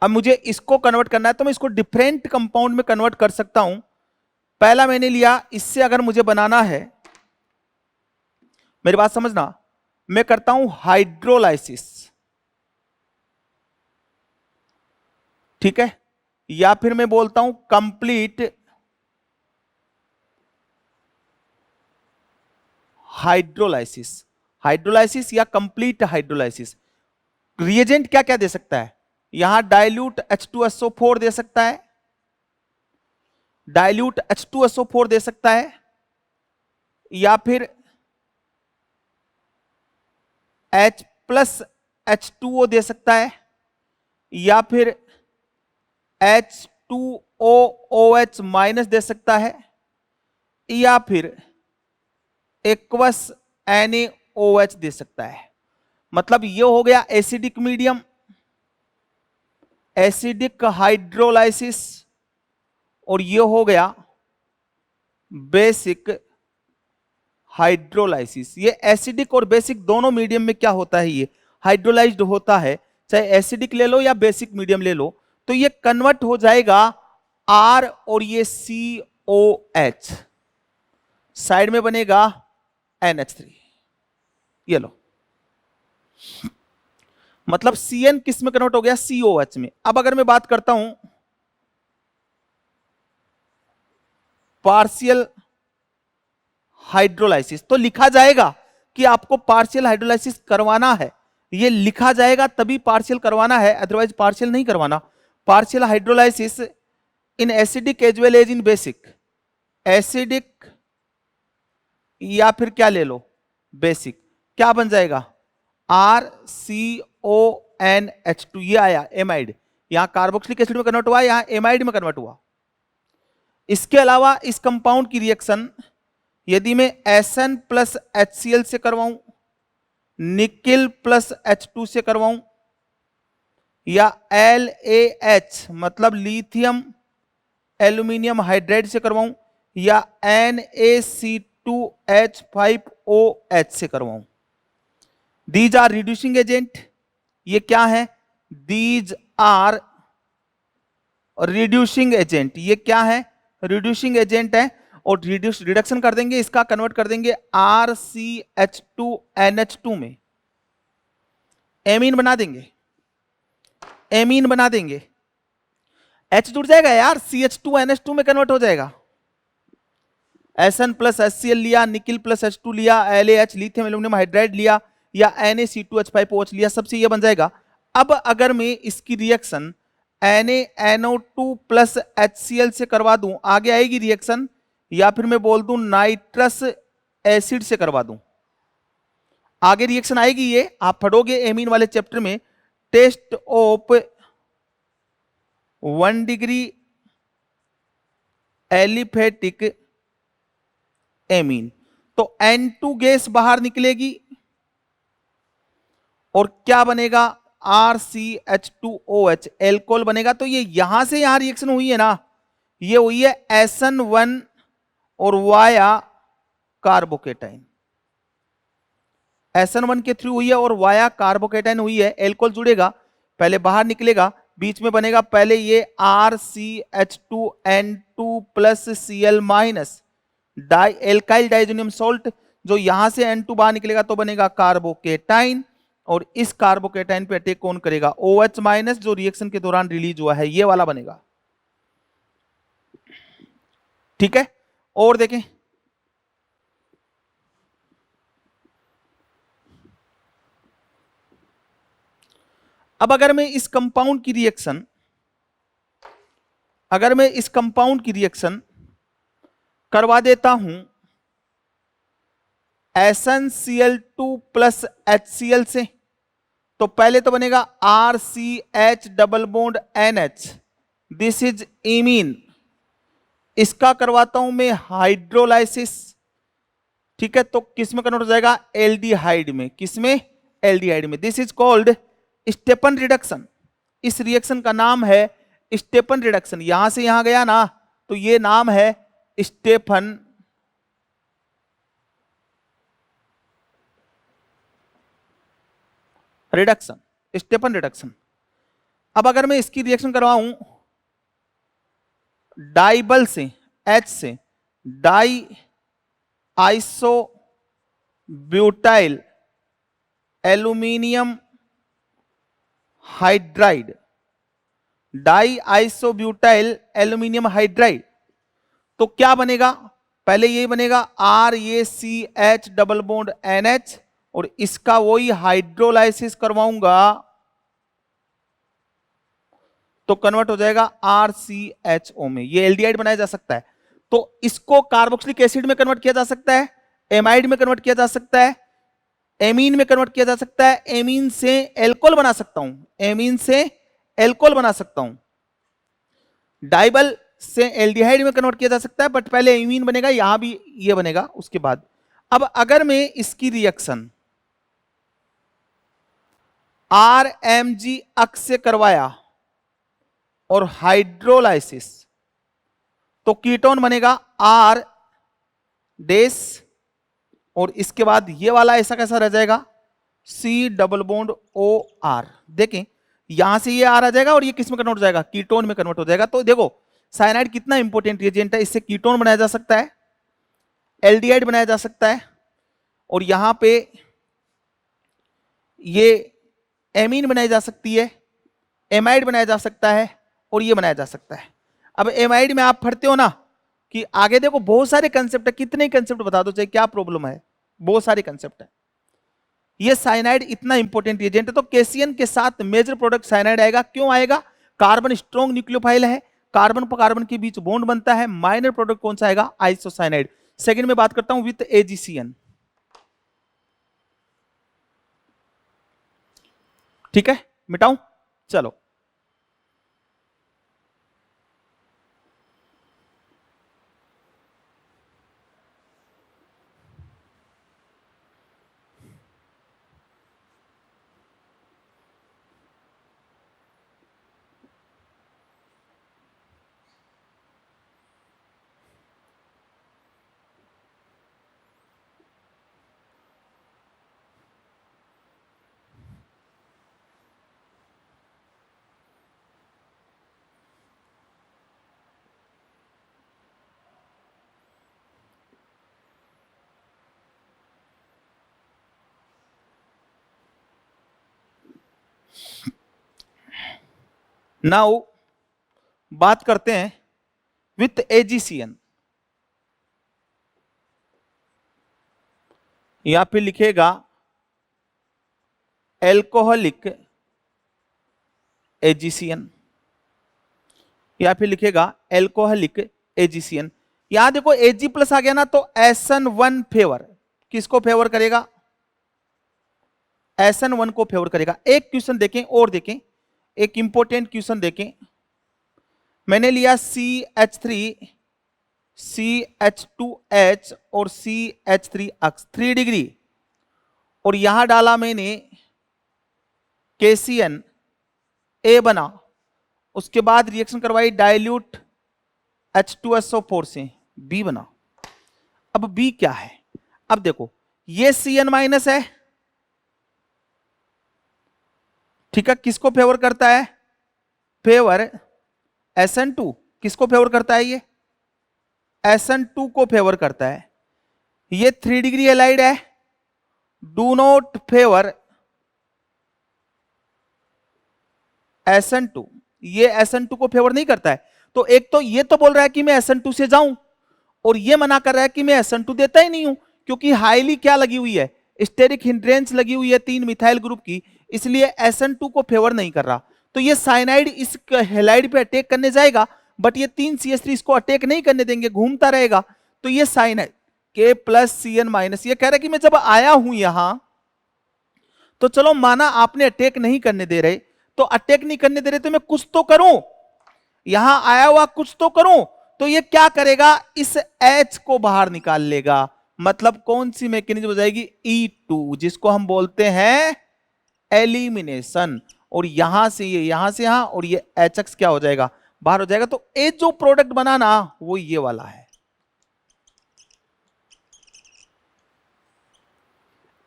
अब मुझे इसको कन्वर्ट करना है तो मैं इसको डिफरेंट कंपाउंड में कन्वर्ट कर सकता हूं। पहला मैंने लिया, इससे अगर मुझे बनाना है, मेरी बात समझना, मैं करता हूं हाइड्रोलाइसिस, ठीक है, या फिर मैं बोलता हूं कंप्लीट हाइड्रोलाइसिस, हाइड्रोलाइसिस या कंप्लीट हाइड्रोलाइसिस। रिएजेंट क्या क्या दे सकता है, यहां डाइल्यूट H2SO4 दे सकता है, डाइल्यूट H2SO4 दे सकता है, या फिर H प्लस H2O दे सकता है, या फिर H2OOH माइनस दे सकता है, या फिर एक्वस NaOH दे सकता है। मतलब ये हो गया एसिडिक मीडियम, एसिडिक हाइड्रोलाइसिस, और ये हो गया बेसिक हाइड्रोलाइसिस। ये एसिडिक और बेसिक दोनों मीडियम में क्या होता है, ये हाइड्रोलाइज्ड होता है, चाहे एसिडिक ले लो या बेसिक मीडियम ले लो, तो ये कन्वर्ट हो जाएगा R और ये COH, साइड में बनेगा NH3, ये लो, मतलब CN किस में कन्वर्ट हो गया, COH में। अब अगर मैं बात करता हूं पार्शियल हाइड्रोलाइसिस, तो लिखा जाएगा कि आपको पार्शियल हाइड्रोलाइसिस करवाना है, ये लिखा जाएगा तभी पार्शियल करवाना है, अदरवाइज पार्शियल नहीं करवाना। Partial hydrolysis in acidic as well as in basic, acidic या फिर क्या ले लो, बेसिक, क्या बन जाएगा RCONH2, ये आया एमाइड, यहां कार्बोक्सिलिक एसिड में कन्वर्ट हुआ, यहां एमाइड में कन्वर्ट हुआ। इसके अलावा इस कंपाउंड की रिएक्शन यदि मैं Sn प्लस HCl से करवाऊं, निकिल प्लस H2 से करवाऊं, या LaH मतलब लिथियम एल्यूमिनियम हाइड्राइड से करवाऊं, या NaC2H5OH से करवाऊं, दीज आर रिड्यूसिंग एजेंट। ये क्या है, दीज आर रिड्यूसिंग एजेंट, ये क्या है, रिड्यूसिंग एजेंट है, और रिडक्शन कर देंगे, इसका कन्वर्ट कर देंगे RCH2NH2 में, एमीन बना देंगे, एमीन बना देंगे, H जुड़ जाएगा यार, CH2NH2 में कन्वर्ट हो जाएगा। Sn प्लस HCl लिया, निकिल प्लस H2 लिया, LaH लिथियम एल्यूमिनियम हाइड्राइड लिया, या NaC2H5OH लिया, सबसे ये बन जाएगा। अब अगर मैं इसकी रिएक्शन NaNO2 प्लस HCl से करवा दूं, आगे आएगी रिएक्शन, या फिर मैं बोल दूं नाइट्रस एसिड से करवा दूं, आगे रिएक्शन आएगी। ये आप पढ़ोगे एमीन वाले चैप्टर में, test of 1 degree aliphatic amine, तो N2 गैस बाहर निकलेगी और क्या बनेगा, RCH2OH एल्कोहल बनेगा। तो ये यहां से यहां रिएक्शन हुई है ना, ये हुई है SN1 और वाया कार्बोकेटाइन, SN1 के थ्रू हुई है और वाया कार्बोकेटाइन हुई है। एल्कोहल जुड़ेगा, पहले बाहर निकलेगा, बीच में बनेगा पहले ये RCH2N2 plus Cl minus dialkyl diazonium salt, जो यहां से N2 बाहर निकलेगा तो बनेगा कार्बोकेटाइन, और इस कार्बोकेटाइन पे अटैक कौन करेगा, OH माइनस, जो रिएक्शन के दौरान रिलीज हुआ है, ये वाला बनेगा। ठीक है, और देखें अब अगर मैं इस कंपाउंड की रिएक्शन करवा देता हूं SnCl2 प्लस HCl से, तो पहले तो बनेगा RCH double bond NH, this is imine. इसका करवाता हूं मैं हाइड्रोलाइसिस, ठीक है, तो किस में कन्वर्ट हो जाएगा? एल्डिहाइड में। किस में? एल्डिहाइड में। दिस इज कॉल्ड स्टेपन रिडक्शन। इस रिएक्शन का नाम है स्टेपन रिडक्शन। यहां से यहां गया ना, तो ये नाम है स्टेफन रिडक्शन, स्टेपन रिडक्शन। अब अगर मैं इसकी रिएक्शन करवाऊं डाइबल से, H से, diisobutyl aluminium hydride, diisobutyl aluminium hydride, तो क्या बनेगा? पहले ये बनेगा RaCH डबल बॉन्ड NH, और इसका वही हाइड्रोलाइसिस करवाऊंगा तो कन्वर्ट हो जाएगा RCHO में। ये एल्डिहाइड बनाया जा सकता है। तो इसको कार्बोक्सिलिक एसिड में कन्वर्ट किया जा सकता है, एमाइड में कन्वर्ट किया जा सकता है, एमीन में कन्वर्ट किया जा सकता है, एमीन से एल्कोहल बना सकता हूं, एमीन से एल्कोहल बना सकता हूं, डाइबल से एल्डिहाइड में कन्वर्ट किया जा सकता है, बट पहले एमीन बनेगा, यहां भी ये बनेगा उसके बाद। अब अगर मैं इसकी रिएक्शन RMG अक्ष से करवाया और हाइड्रोलाइसिस, तो कीटोन बनेगा R डेस, और इसके बाद ये वाला ऐसा कैसा रह जाएगा? C double bond OR। देखें यहां से ये R आ जाएगा और ये किस में कन्वर्ट हो जाएगा? कीटोन में कन्वर्ट हो जाएगा। तो देखो साइनाइड कितना इंपॉर्टेंट रिएजेंट है, इससे कीटोन बनाया जा सकता है, एल्डिहाइड बनाया जा सकता है, और यहां पे ये एमीन बनाई जा सकती है, एमाइड बनाया जा सकता है, और ये बनाया जा सकता है। अब एमाइड में आप पढ़ते हो ना कि आगे देखो बहुत सारे कंसेप्ट है, कितने कंसेप्ट बता दो चाहे क्या प्रॉब्लम है, बहुत सारे कंसेप्ट है। ये साइनाइड इतना इंपॉर्टेंट एजेंट है, तो केसीएन के साथ मेजर प्रोडक्ट साइनाइड आएगा। क्यों आएगा? कार्बन स्ट्रॉन्ग न्यूक्लियोफाइल है, कार्बन पर कार्बन के बीच बॉन्ड बनता है। माइनर प्रोडक्ट कौन सा आएगा? आइसोसाइनाइड। सेकंड में बात करता हूं विथ AgCN, ठीक है, मिटाऊं? चलो नाउ बात करते हैं विथ AgCN। यहां पे लिखेगा एल्कोहलिक AgCN, यहां पे लिखेगा एल्कोहलिक AgCN। यहां देखो Ag प्लस आ गया ना, तो SN1 फेवर किसको फेवर करेगा? SN1 को फेवर करेगा। एक क्वेश्चन देखें और देखें, एक इंपॉर्टेंट क्वेश्चन देखें। मैंने लिया CH3 CH2H और CH3 अक्ष 3 डिग्री, और यहां डाला मैंने KCN A बना, उसके बाद रिएक्शन करवाई डाइल्यूट H2SO4 से B बना। अब B क्या है? अब देखो ये CN माइनस है, ठीक है, किसको फेवर करता है? Favour SN2। किसको फेवर करता है? ये SN2 को फेवर करता है। ये 3 डिग्री एलाइड है, डू नॉट फेवर SN2। ये SN2 को फेवर नहीं करता है। तो एक तो ये तो बोल रहा है कि मैं SN2 से जाऊं, और ये मना कर रहा है कि मैं SN2 देता ही नहीं हूं, क्योंकि हाईली क्या लगी हुई है? स्टेरिक हिंड्रेंस लगी हुई है 3 मिथाइल ग्रुप की, इसलिए SN2 को फेवर नहीं कर रहा। तो ये साइनाइड इस हेलाइड पे अटैक करने जाएगा, बट ये 3 CH3 इसको अटैक नहीं करने देंगे, घूमता रहेगा। तो ये साइनाइड K प्लस CN-, ये कह रहा है कि मैं जब आया हूं यहां, तो चलो माना आपने अटैक नहीं करने दे रहे, तो अटैक नहीं करने दे रहे तो मैं कुछ तो करूं, यहां आया हुआ कुछ तो करूं। तो ये क्या करेगा, इस H को बाहर निकाल लेगा। मतलब कौन सी मैकेनिज्म हो जाएगी, E2, जिसको हम बोलते हैं एलिमिनेशन। और यहां से ये, यहां से यहां, और ये HX क्या हो जाएगा, बाहर हो जाएगा। तो ए जो प्रोडक्ट बना ना, वो ये वाला है।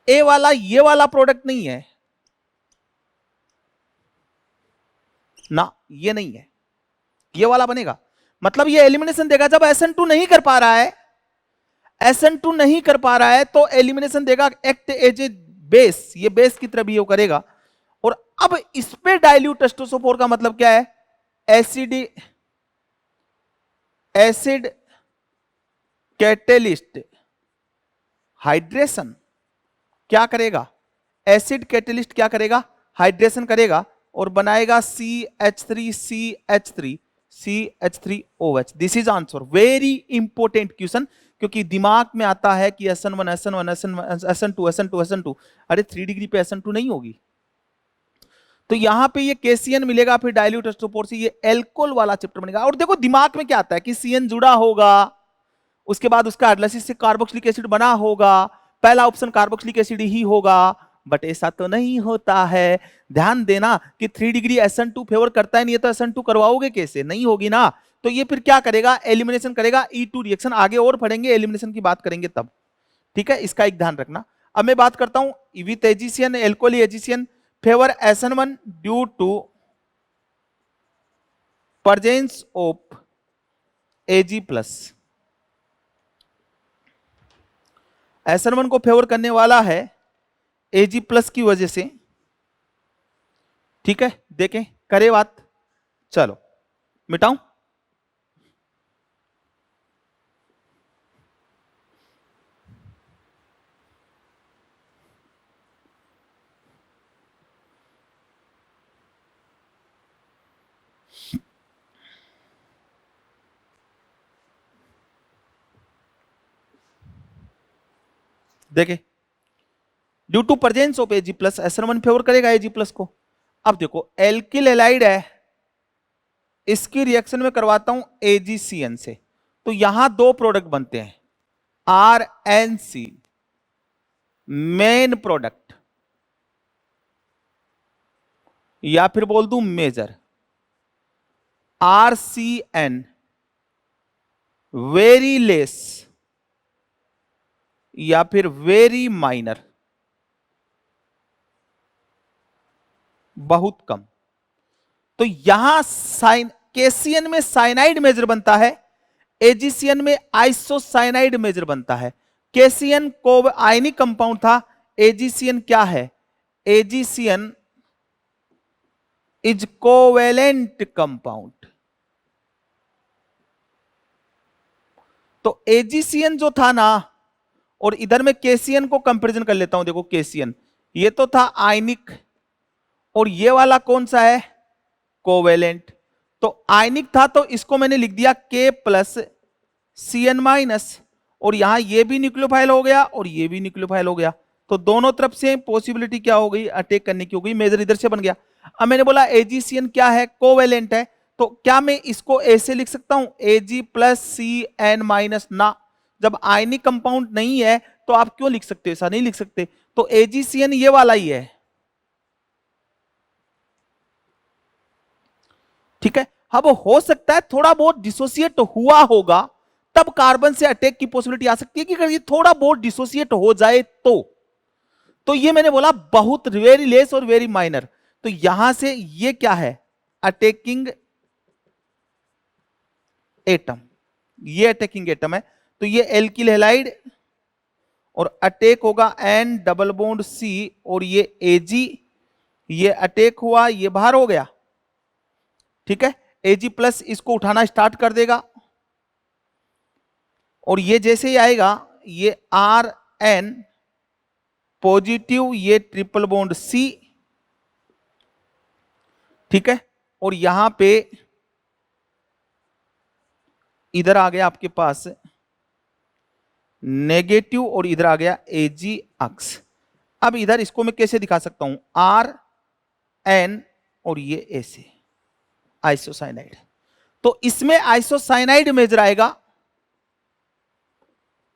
ए वाला ये वाला प्रोडक्ट नहीं है ना, ये नहीं है, ये वाला बनेगा। मतलब ये एलिमिनेशन देगा जब SN2 नहीं कर पा रहा है, SN2 नहीं कर पा रहा है तो एलिमिनेशन देगा, एक्ट एज ए बेस, ये बेस की तरह बिहेव करेगा। और अब इस पे डाइल्यूट टेस्टोस्टेरोन का मतलब क्या है, एसिड कैटेलिस्ट हाइड्रेशन क्या करेगा, एसिड कैटेलिस्ट क्या करेगा, हाइड्रेशन करेगा और बनाएगा CH3OH। This is answer, very important question, क्योंकि दिमाग में आता है कि SN1 SN2 अरे 3 डिग्री पे SN2 नहीं होगी। तो यहां पे ये KCN मिलेगा, फिर डाइल्यूट एस्टोपोर से ये एल्कोहल वाला चैप्टर बनेगा। और देखो दिमाग में क्या आता है कि CN जुड़ा होगा, उसके बाद उसका हाइड्रोलाइसिस से कार्बोक्सिलिक एसिड बना होगा, पहला ऑप्शन कार्बोक्सिलिक एसिड ही होगा। बट ऐसा तो नहीं होता है। ध्यान देना कि 3 डिग्री SN2 फेवर करता है नहीं, तो SN2 करवाओगे कैसे, नहीं होगी ना। तो ये फिर क्या करेगा, एलिमिनेशन करेगा, E2 रिएक्शन। आगे और पढ़ेंगे, एलिमिनेशन की बात करेंगे तब, ठीक है, इसका एक ध्यान रखना। अब मैं बात करता हूं with AgCN, alcoholic AgCN favour SN1 due to presence of Ag plus. SN1 को फेवर करने वाला है Ag प्लस की वजह से, ठीक है, देखें करे बात। चलो मिटाऊं, देखें due to presence of Ag plus SN1 favour करेगा Ag प्लस को। अब देखो एल्किल एलाइड है, इसकी रिएक्शन में करवाता हूं AgCN से, तो यहां दो प्रोडक्ट बनते हैं, RNC मेन प्रोडक्ट, या फिर बोल दूं मेजर, RCN वेरी लेस, या फिर वेरी माइनर, बहुत कम। तो यहां KCN में साइनाइड मेजर बनता है, AgCN में आइसोसाइनाइड मेजर बनता है। KCN को आयनिक कंपाउंड था, AgCN क्या है, AgCN इज कोवेलेंट कंपाउंड। तो AgCN जो था ना, और इधर में KCN को कंपैरिजन कर लेता हूं। देखो KCN ये तो था आयनिक, और ये वाला कौन सा है, कोवेलेंट। तो आयनिक था तो इसको मैंने लिख दिया K प्लस CN-, और यहां ये भी न्यूक्लियोफाइल हो गया और ये भी न्यूक्लियोफाइल हो गया। तो दोनों तरफ से पॉसिबिलिटी क्या हो गई, अटैक करने की हो गई, मेजर इधर से बन गया। अब मैंने बोला AgCN क्या है, कोवेलेंट है, तो क्या मैं इसको ऐसे लिख सकता हूं Ag प्लस CN-, ना, जब आयनिक कंपाउंड नहीं है तो आप क्यों लिख सकते हो, ऐसा नहीं लिख सकते। तो AgCN ये वाला ही है, ठीक है। अब हो सकता है थोड़ा बहुत डिसोसिएट हुआ होगा, तब कार्बन से अटैक की पॉसिबिलिटी आ सकती है कि अगर ये थोड़ा बहुत डिसोसिएट हो जाए तो ये मैंने बोला बहुत वेरी लेस और वेरी माइनर। तो यहां से ये क्या है, अटैकिंग एटम, ये अटैकिंग एटम है। तो ये एल्किल हैलाइड और अटैक होगा N डबल बॉन्ड C, और ये Ag, ये अटैक हुआ, ये बाहर हो गया, ठीक है। Ag प्लस इसको उठाना स्टार्ट कर देगा, और ये जैसे ही आएगा ये RN पॉजिटिव, ये ट्रिपल बॉन्ड C, ठीक है, और यहां पे इधर आ गया आपके पास नेगेटिव और इधर आ गया एजी अक्स। अब इधर इसको मैं कैसे दिखा सकता हूं, आर एन और ये ऐसे आइसोसाइनाइड। तो इसमें आइसोसाइनाइड मेजर आएगा,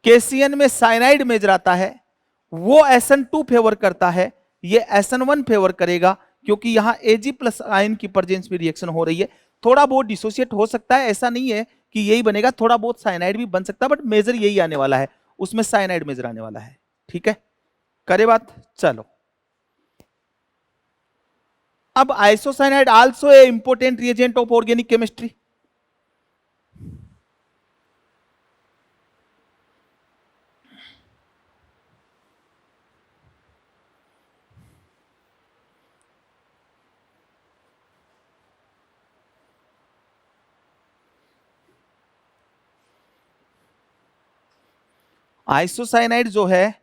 केसीएन में साइनाइड मेजर आता है, वो SN2 फेवर करता है, ये SN1 फेवर करेगा, क्योंकि यहां Ag प्लस आयन की प्रेजेंस में रिएक्शन हो रही है। थोड़ा बहुत डिसोसिएट हो सकता है, ऐसा नहीं है कि यही बनेगा, थोड़ा बहुत साइनाइड भी बन सकता है, बट मेजर यही आने वाला है, उसमें साइनाइड मेजर आने वाला है। ठीक है, करे बात, चलो। अब isocyanide also a important reagent of organic chemistry. Isocyanide जो है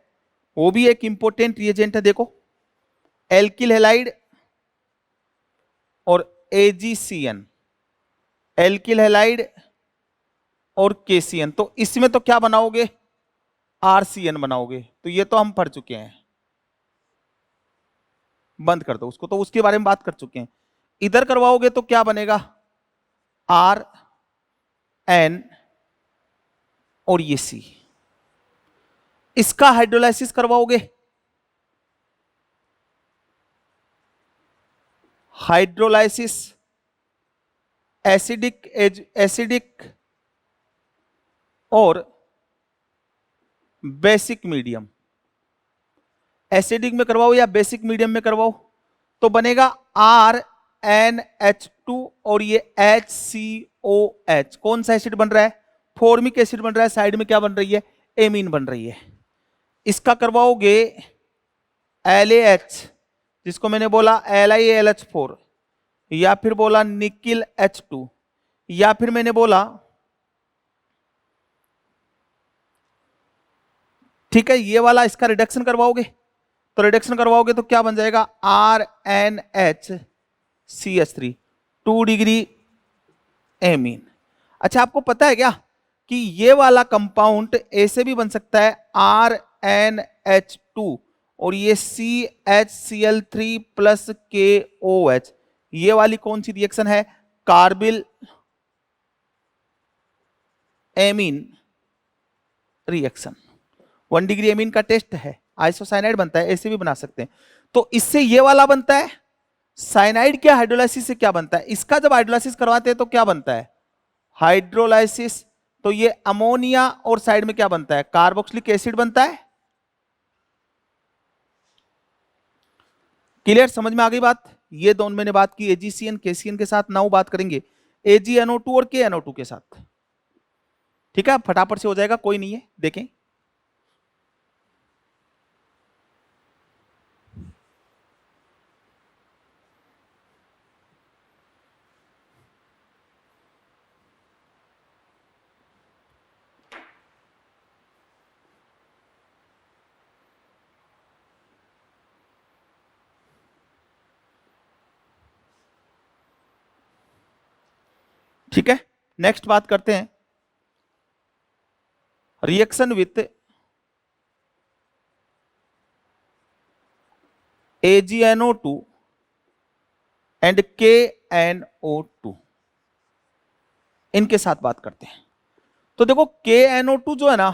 वो भी एक इंपोर्टेंट रिएजेंट है। देखो, एल्किल हैलाइड और AgCN, एल्किल हैलाइड और KCN, तो इसमें तो क्या बनाओगे, RCN बनाओगे। तो ये तो हम पढ़ चुके हैं, बंद कर दो उसको, तो उसके बारे में बात कर चुके हैं। इधर करवाओगे तो क्या बनेगा, RN और ये C। इसका हाइड्रोलाइसिस करवाओगे, हाइड्रोलाइसिस एसिडिक और बेसिक मीडियम, एसिडिक में करवाओ या बेसिक मीडियम में करवाओ, तो बनेगा RNH2 और ये HCOH। कौन सा एसिड बन रहा है, फॉर्मिक एसिड बन रहा है, साइड में क्या बन रही है, एमीन बन रही है। इसका करवाओगे LAH, जिसको मैंने बोला LiAlH4, या फिर बोला निकिल H2, या फिर मैंने बोला, ठीक है, ये वाला इसका रिडक्शन करवाओगे, तो रिडक्शन करवाओगे तो क्या बन जाएगा, RNHCH3, 2 डिग्री एमीन। अच्छा, आपको पता है क्या कि ये वाला कंपाउंड ऐसे भी बन सकता है, RNH2 और ये CHCl3 प्लस KOH। ये वाली कौन सी रिएक्शन है, carbyl amine reaction. 1 degree amine का टेस्ट है, आइसोसाइनाइड बनता है, ऐसे भी बना सकते हैं। तो इससे ये वाला बनता है, साइनाइड के हाइड्रोलाइसिस से क्या बनता है, इसका जब हाइड्रोलाइसिस करवाते हैं तो क्या बनता है, हाइड्रोलाइसिस, तो ये अमोनिया और साइड में क्या बनता है, कार्बोक्सिलिक एसिड बनता है। क्लियर, समझ में आ गई बात। ये दोनों मैंने बात की AgCN KCN के साथ, नाउ बात करेंगे AgNO2 और KNO2 के साथ। ठीक है, फटाफट से हो जाएगा, कोई नहीं है, देखें। ठीक है, नेक्स्ट बात करते हैं reaction with AgNO2 and KNO2, इनके साथ बात करते हैं। तो देखो, KNO2 जो है ना,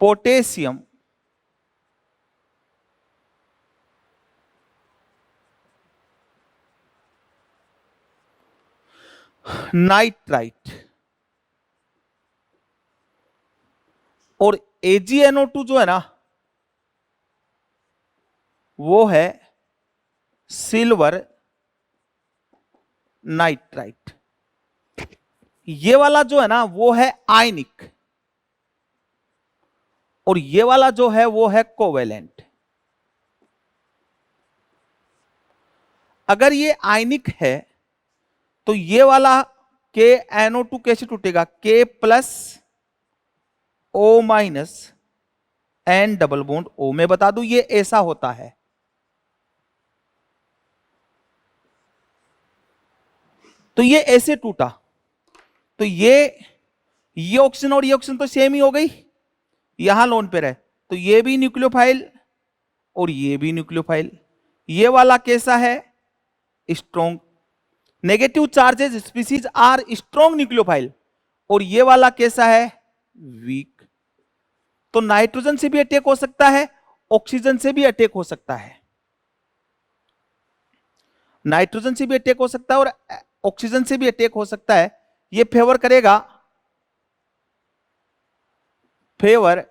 पोटेशियम नाइट्राइट, और AgNO2 जो है ना, वो है सिल्वर नाइट्राइट। ये वाला जो है ना वो है आयनिक, और ये वाला जो है वो है कोवेलेंट। अगर ये आयनिक है तो ये वाला KNO2 कैसे टूटेगा, K plus O minus N double bond O। मैं बता दूं ये ऐसा होता है, तो ये ऐसे टूटा, तो ये ऑक्सीजन और ये ऑक्सीजन तो सेम ही हो गई, यहां लोन पेयर है, तो ये भी न्यूक्लियोफाइल और ये भी न्यूक्लियोफाइल। ये वाला कैसा है? Strong. Negative charges species are strong nucleophile, और ये वाला कैसा है? वीक। तो नाइट्रोजन से भी अटैक हो सकता है, ऑक्सीजन से भी अटैक हो सकता है, नाइट्रोजन से भी अटैक हो सकता है और ऑक्सीजन से भी अटैक हो सकता है। ये फेवर करेगा, favour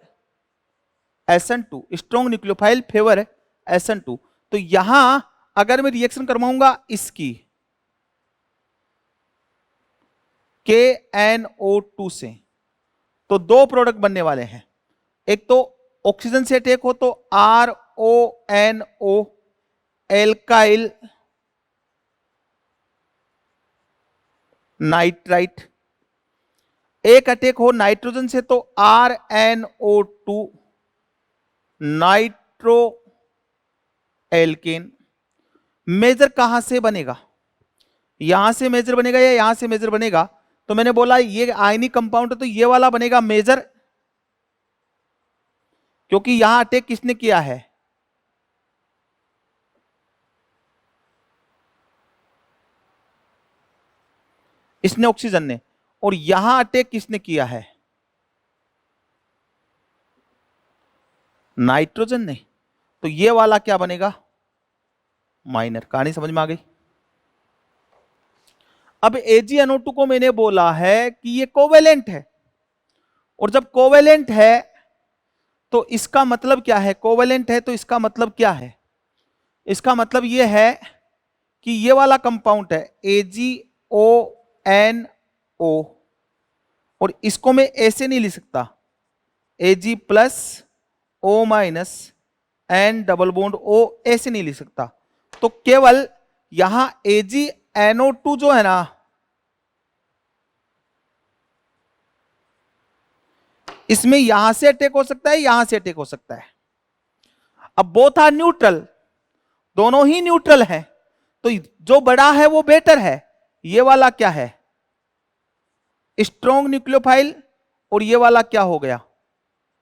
SN2, strong nucleophile favour SN2। तो यहां अगर मैं रिएक्शन करवाऊंगा इसकी KNO2 से, तो दो प्रोडक्ट बनने वाले हैं। एक तो ऑक्सीजन से अटैक हो तो RONO एल्काइल नाइट्राइट, एक अटैक हो नाइट्रोजन से तो RNO2 नाइट्रो एल्केन। मेजर कहां से बनेगा? यहां से मेजर बनेगा या यहां से मेजर बनेगा? तो मैंने बोला ये आयनिक कंपाउंड है तो ये वाला बनेगा मेजर, क्योंकि यहां अटैक किसने किया है? इसने, ऑक्सीजन ने। और यहां अटैक किसने किया है? नाइट्रोजन ने। तो ये वाला क्या बनेगा? माइनर। कहानी समझ में आ गई? अब AgNO2 को मैंने बोला है कि ये कोवेलेंट है, और जब कोवेलेंट है तो इसका मतलब क्या है? कोवेलेंट है तो इसका मतलब क्या है? इसका मतलब ये है कि ये वाला कंपाउंड है AgONO, और इसको मैं ऐसे नहीं लिख सकता, Ag plus O minus N double bond O, ऐसे नहीं लिख सकता। तो केवल यहां AgNO2 जो है ना, इसमें यहां से अटैक हो सकता है, यहां से अटैक हो सकता है। अब बोथ आर न्यूट्रल, दोनों ही न्यूट्रल हैं, तो जो बड़ा है वो बेटर है। ये वाला क्या है? स्ट्रॉन्ग न्यूक्लियोफाइल, और ये वाला क्या हो गया?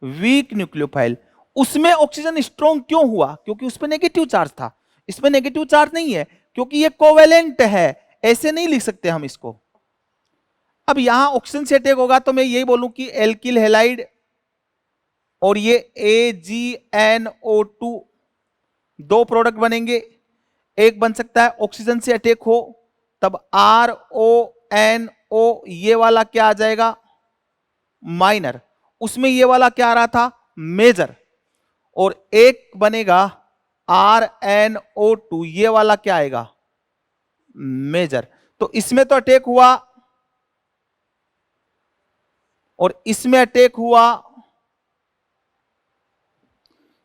Weak nucleophile. उसमें ऑक्सीजन स्ट्रॉन्ग क्यों हुआ? क्योंकि उसमें नेगेटिव चार्ज था, इसमें नेगेटिव चार्ज नहीं है, क्योंकि ये कोवेलेंट है। ऐसे नहीं लिख सकते हम इसको। अब यहां ऑक्सीजन से अटैक होगा तो मैं यही बोलूं कि एल्किल हैलाइड, और ये AgNO2 दो प्रोडक्ट बनेंगे। एक बन सकता है ऑक्सीजन से अटैक हो, तब RONO, ये वाला क्या आ जाएगा? माइनर। उसमें ये वाला क्या आ रहा था? मेजर। और एक बनेगा RNO2, ये वाला क्या आएगा? मेजर। तो इसमें तो अटैक हुआ और इसमें अटैक हुआ।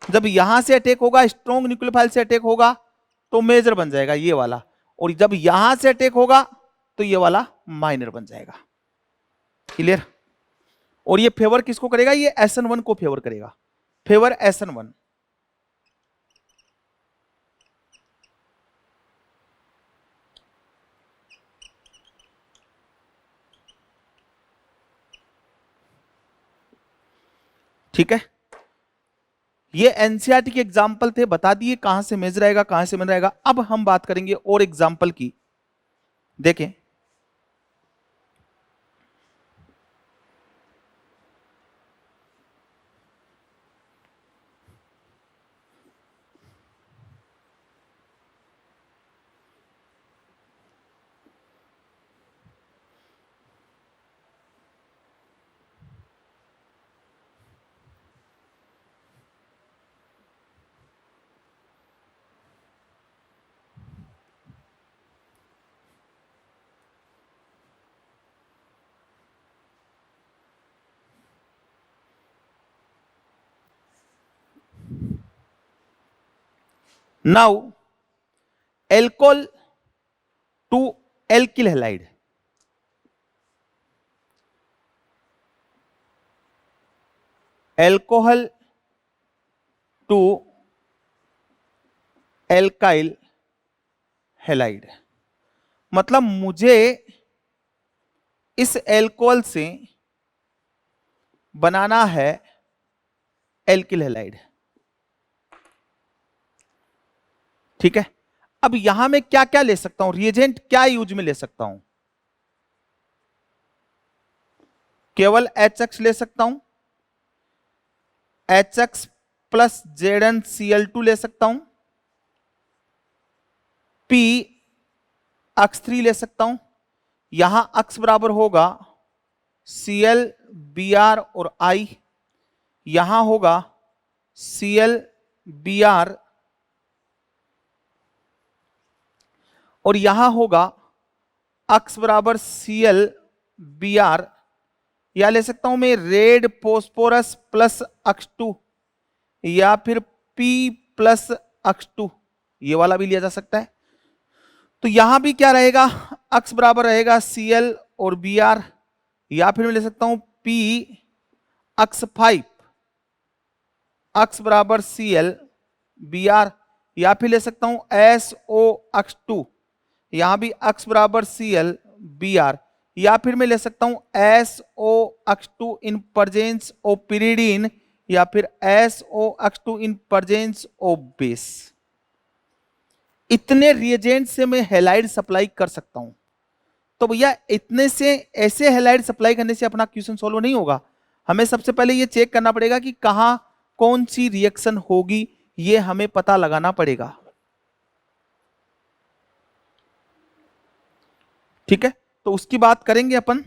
जब यहां से अटैक होगा, स्ट्रॉन्ग न्यूक्लियोफाइल से अटैक होगा, तो मेजर बन जाएगा ये वाला, और जब यहां से अटैक होगा तो ये वाला माइनर बन जाएगा। क्लियर? और ये फेवर किसको करेगा? ये SN1 को फेवर करेगा, फेवर SN1। ठीक है, ये एनसीईआरटी के एग्जाम्पल थे, बता दिए कहां से मेजर आएगा, कहां से मेजर आएगा। अब हम बात करेंगे और एग्जाम्पल की। देखें, now alcohol to alkyl halide, alcohol to alkyl halide. मतलब मुझे इस एल्कोहल से बनाना है एल्किल हैलाइड। ठीक है, अब यहां मैं क्या क्या ले सकता हूं, रिएजेंट क्या यूज में ले सकता हूं? केवल HX ले सकता हूं, HX प्लस ZnCl2 ले सकता हूं, P अक्स 3 ले सकता हूं। यहां अक्स बराबर होगा Cl Br और I, यहां होगा Cl Br और यहां होगा अक्स बराबर Cl Br। या ले सकता हूं मैं रेड फोस्फोरस प्लस अक्स 2 या फिर P प्लस अक्स 2, ये वाला भी लिया जा सकता है। तो यहां भी क्या रहेगा, अक्स बराबर रहेगा Cl और Br, या फिर मैं ले सकता हूं P अक्स 5 अक्स बराबर Cl Br, या फिर ले सकता हूं SO अक्स 2, यहां भी अक्स बराबर Cl Br, या फिर मैं ले सकता हूं SO X 2 in presence of pyridine, या फिर SO X 2 in presence of base. इतने रिएजेंट से मैं हैलाइड सप्लाई कर सकता हूं। तो भैया इतने से ऐसे हैलाइड सप्लाई करने से अपना क्वेश्चन सॉल्व नहीं होगा। हमें सबसे पहले ये चेक करना पड़ेगा कि कहां कौन सी रिएक्शन होगी, ये हमें पता लगाना पड़ेगा। ठीक है, तो उसकी बात करेंगे अपन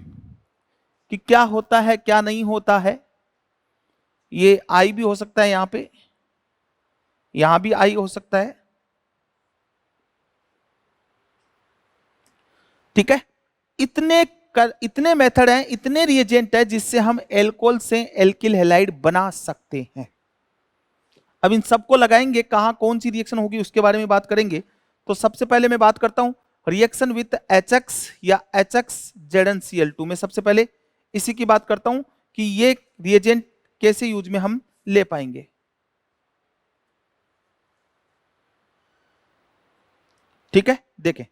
कि क्या होता है क्या नहीं होता है। ये आई भी हो सकता है, यहां पे यहां भी आई हो सकता है। ठीक है, इतने मेथड हैं, इतने रिएजेंट है जिससे हम एल्कोहल से एल्किल हैलाइड बना सकते हैं। अब इन सबको लगाएंगे, कहां कौन सी रिएक्शन होगी उसके बारे में बात करेंगे। तो सबसे पहले मैं बात करता हूं रिएक्शन विथ HX या HX ZnCl2 में। सबसे पहले इसी की बात करता हूं कि ये रिएजेंट कैसे यूज में हम ले पाएंगे। ठीक है, देखें।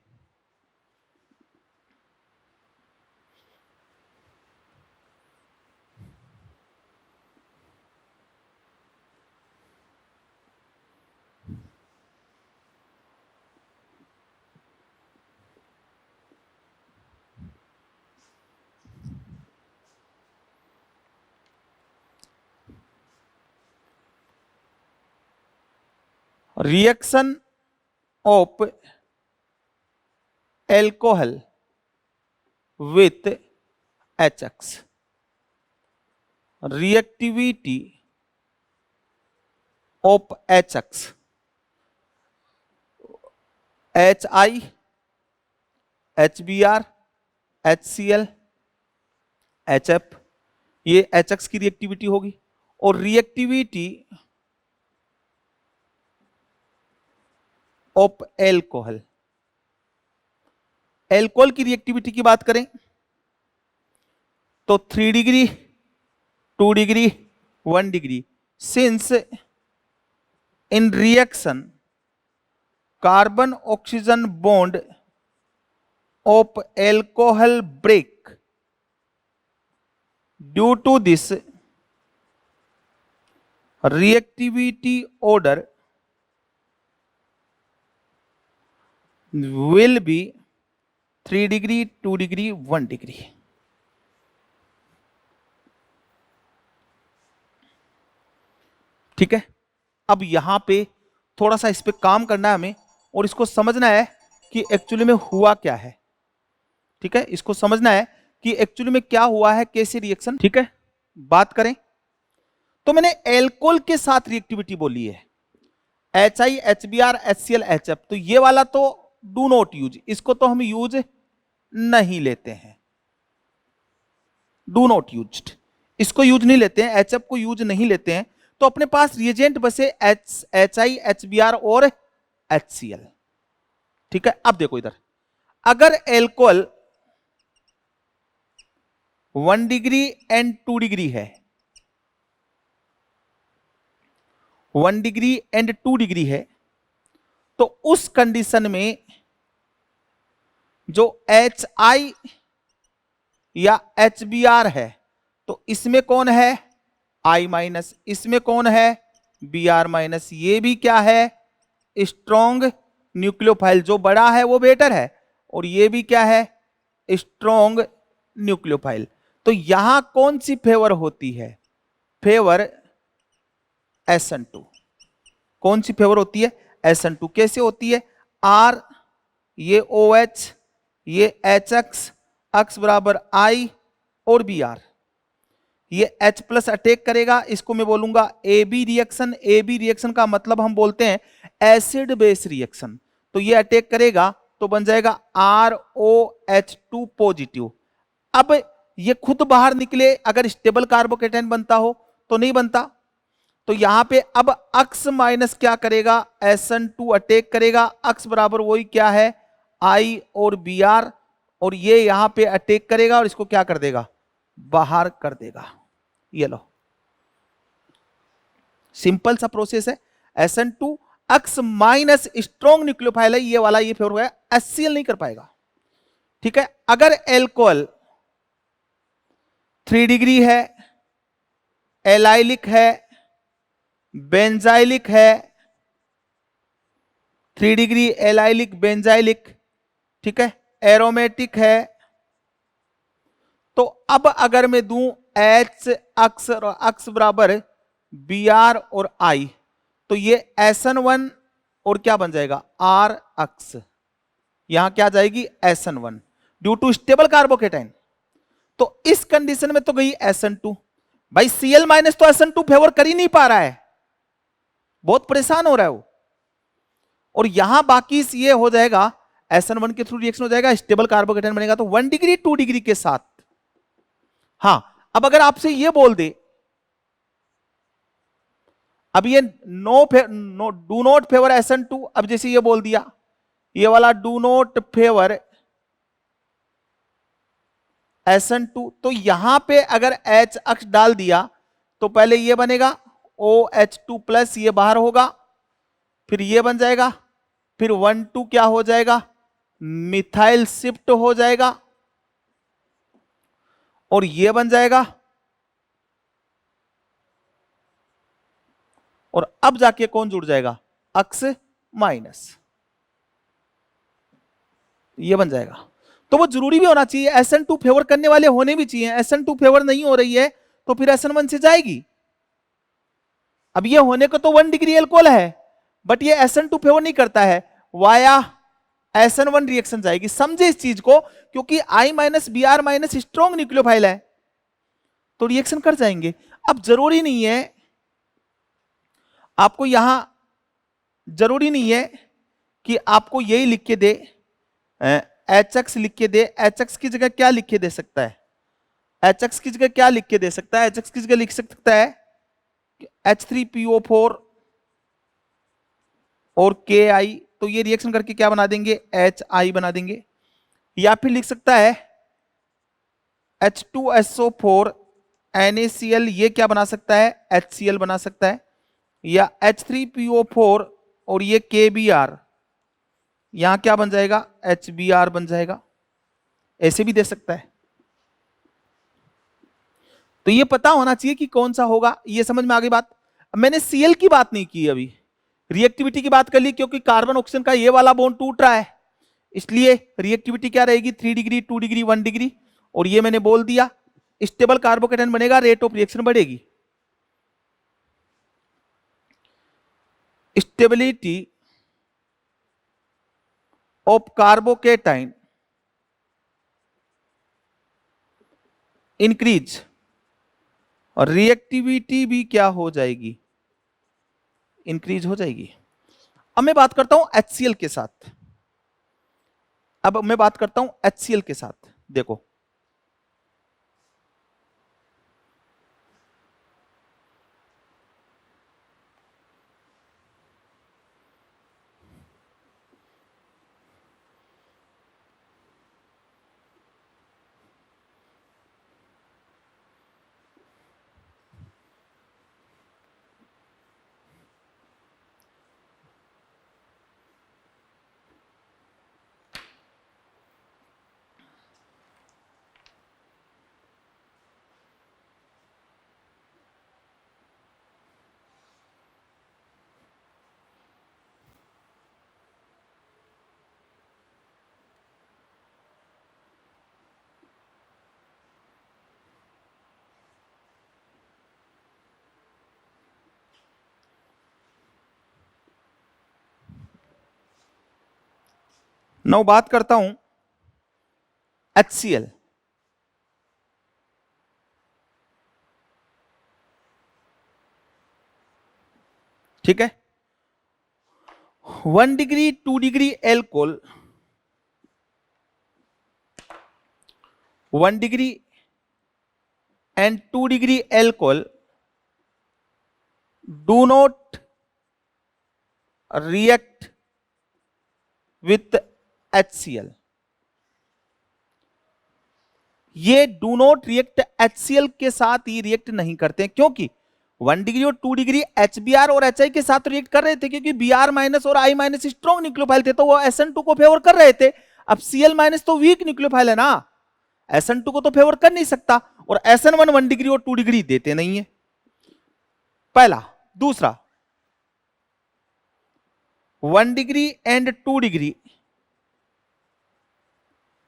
Reaction of alcohol with HX, reactivity of HX, HI, HBr, HCl, HF, ये HX की रिएक्टिविटी होगी। और रिएक्टिविटी ऑफ एल्कोहल, एल्कोहल की रिएक्टिविटी की बात करें तो 3 degree, 2 degree, 1 degree. Since in reaction carbon oxygen bond of alcohol break, due to this reactivity order will be 3 degree, 2 degree, 1 degree. ठीक है, अब यहां पे थोड़ा सा इस पे काम करना है हमें और इसको समझना है कि एक्चुअली में हुआ क्या है। ठीक है, इसको समझना है कि एक्चुअली में क्या हुआ है, कैसे रिएक्शन। ठीक है, बात करें तो मैंने एल्कोहल के साथ रिएक्टिविटी बोली है, HI, HBr, HCl, HF। तो ये वाला तो डू नॉट यूज, इसको तो हम यूज नहीं लेते हैं, डू नॉट यूज्ड, इसको यूज नहीं लेते हैं, HF को यूज नहीं लेते हैं। तो अपने पास रिएजेंट बसे HI, HBr और HCl। ठीक है, अब देखो इधर, अगर एल्कोहल 1 डिग्री एंड 2 डिग्री है, 1 डिग्री एंड 2 डिग्री है, तो उस कंडीशन में जो एच आई या एच बी आर है, तो इसमें कौन है आई माइनस, इसमें कौन है बी आर माइनस। ये भी क्या है स्ट्रॉन्ग न्यूक्लियोफाइल, जो बड़ा है वो बेटर है, और ये भी क्या है स्ट्रॉन्ग न्यूक्लियोफाइल। तो यहां कौन सी फेवर होती है, फेवर SN2। कौन सी फेवर होती है SN2। कैसे होती है, आर ये OH ये HX अक्स बराबर I और BR, ये H प्लस अटैक करेगा, इसको मैं बोलूंगा AB रिएक्शन। AB रिएक्शन का मतलब हम बोलते हैं एसिड बेस रिएक्शन। तो ये अटैक करेगा तो बन जाएगा ROH2 पॉजिटिव। अब ये खुद बाहर निकले, अगर स्टेबल कार्बोकेटाइन बनता हो तो नहीं बनता। तो यहां पे अब अक्स माइनस क्या करेगा SN2 अटैक करेगा, अक्स बराबर वही क्या है I और BR, और ये यहां पे अटैक करेगा और इसको क्या कर देगा बाहर कर देगा। ये लो सिंपल सा प्रोसेस है। SN2 x minus strong nucleophile है ये वाला, ये फेवर है, HCl नहीं कर पाएगा। ठीक है, अगर एल्कोहल 3 डिग्री है, एलाइलिक है, बेंजाइलिक है, 3 डिग्री एलाइलिक बेंजाइलिक, ठीक है, एरोमेटिक है, तो अब अगर मैं दूं H अक्स और अक्स बराबर BR और I, तो ये SN1 और क्या बन जाएगा R अक्स, यहां क्या जाएगी SN1 due to stable carbocation. तो इस कंडीशन में तो गई SN2। भाई Cl माइनस तो SN2 फेवर कर ही नहीं पा रहा है, बहुत परेशान हो रहा है वो। और यहां बाकी ये हो जाएगा SN1 के थ्रू रिएक्शन हो जाएगा, स्टेबल कार्बोकेटाइन बनेगा, तो 1 डिग्री 2 डिग्री के साथ। हां, अब अगर आपसे ये बोल दे अब ये डू नॉट फेवर SN2, अब जैसे ये बोल दिया ये वाला डू नॉट फेवर SN2, तो यहां पे अगर H अक्ष डाल दिया तो पहले ये बनेगा OH2 प्लस, ये बाहर होगा, फिर ये बन जाएगा, फिर 1 2 क्या हो जाएगा मिथाइल शिफ्ट हो जाएगा, और ये बन जाएगा, और अब जाके कौन जुड़ जाएगा अक्स माइनस, ये बन जाएगा। तो वो जरूरी भी होना चाहिए, SN2 फेवर करने वाले होने भी चाहिए। SN2 फेवर नहीं हो रही है तो फिर SN1 से जाएगी। अब ये होने को तो 1 डिग्री एल्कोहल है, बट ये SN2 फेवर नहीं करता है, वाया SN1 रिएक्शन जाएगी। समझे इस चीज को, क्योंकि I minus BR minus strong nucleophile है तो रिएक्शन कर जाएंगे। अब जरूरी नहीं है आपको, यहां जरूरी नहीं है कि आपको यही लिख के दे, HX लिख के दे। HX की जगह क्या लिख के दे सकता है, HX की जगह क्या लिख के दे सकता है, HX की जगह लिख सकता है H3PO4 और KI, तो ये रिएक्शन करके क्या बना देंगे HI बना देंगे। या फिर लिख सकता है H2SO4 NaCl, ये क्या बना सकता है HCl बना सकता है, या H3PO4 और ये KBr, यहां क्या बन जाएगा HBr बन जाएगा, ऐसे भी दे सकता है। तो ये पता होना चाहिए कि कौन सा होगा, ये समझ में आ गई बात। मैंने Cl की बात नहीं की अभी, रिएक्टिविटी की बात कर ली, क्योंकि कार्बन ऑक्सीजन का ये वाला बॉन्ड टूट रहा है, इसलिए रिएक्टिविटी क्या रहेगी 3 डिग्री 2 डिग्री 1 डिग्री, और ये मैंने बोल दिया स्टेबल कार्बोकेटाइन बनेगा, रेट ऑफ रिएक्शन बढ़ेगी। स्टेबिलिटी ऑफ कार्बोकेटाइन इंक्रीज, और रिएक्टिविटी भी क्या हो जाएगी इंक्रीज हो जाएगी। अब मैं बात करता हूं HCl के साथ, अब मैं बात करता हूं HCl के साथ। देखो नाउ बात करता हूं HCl। ठीक है, 1 degree 2 degree alcohol, 1 degree and 2 degree alcohol do not react with HCl। ये डू नॉट रिएक्ट HCl के साथ ही रिएक्ट नहीं करते क्योंकि 1 डिग्री और 2 डिग्री HBr और HI के साथ रिएक्ट कर रहे थे क्योंकि Br माइनस और I माइनस स्ट्रॉन्ग न्यूक्लियोफाइल थे तो वो SN2 को फेवर कर रहे थे। अब Cl माइनस तो वीक न्यूक्लियोफाइल है ना, SN2 को तो फेवर कर नहीं सकता, और SN1 1 डिग्री और 2 डिग्री देते नहीं है, पहला। दूसरा, 1 degree and 2 degree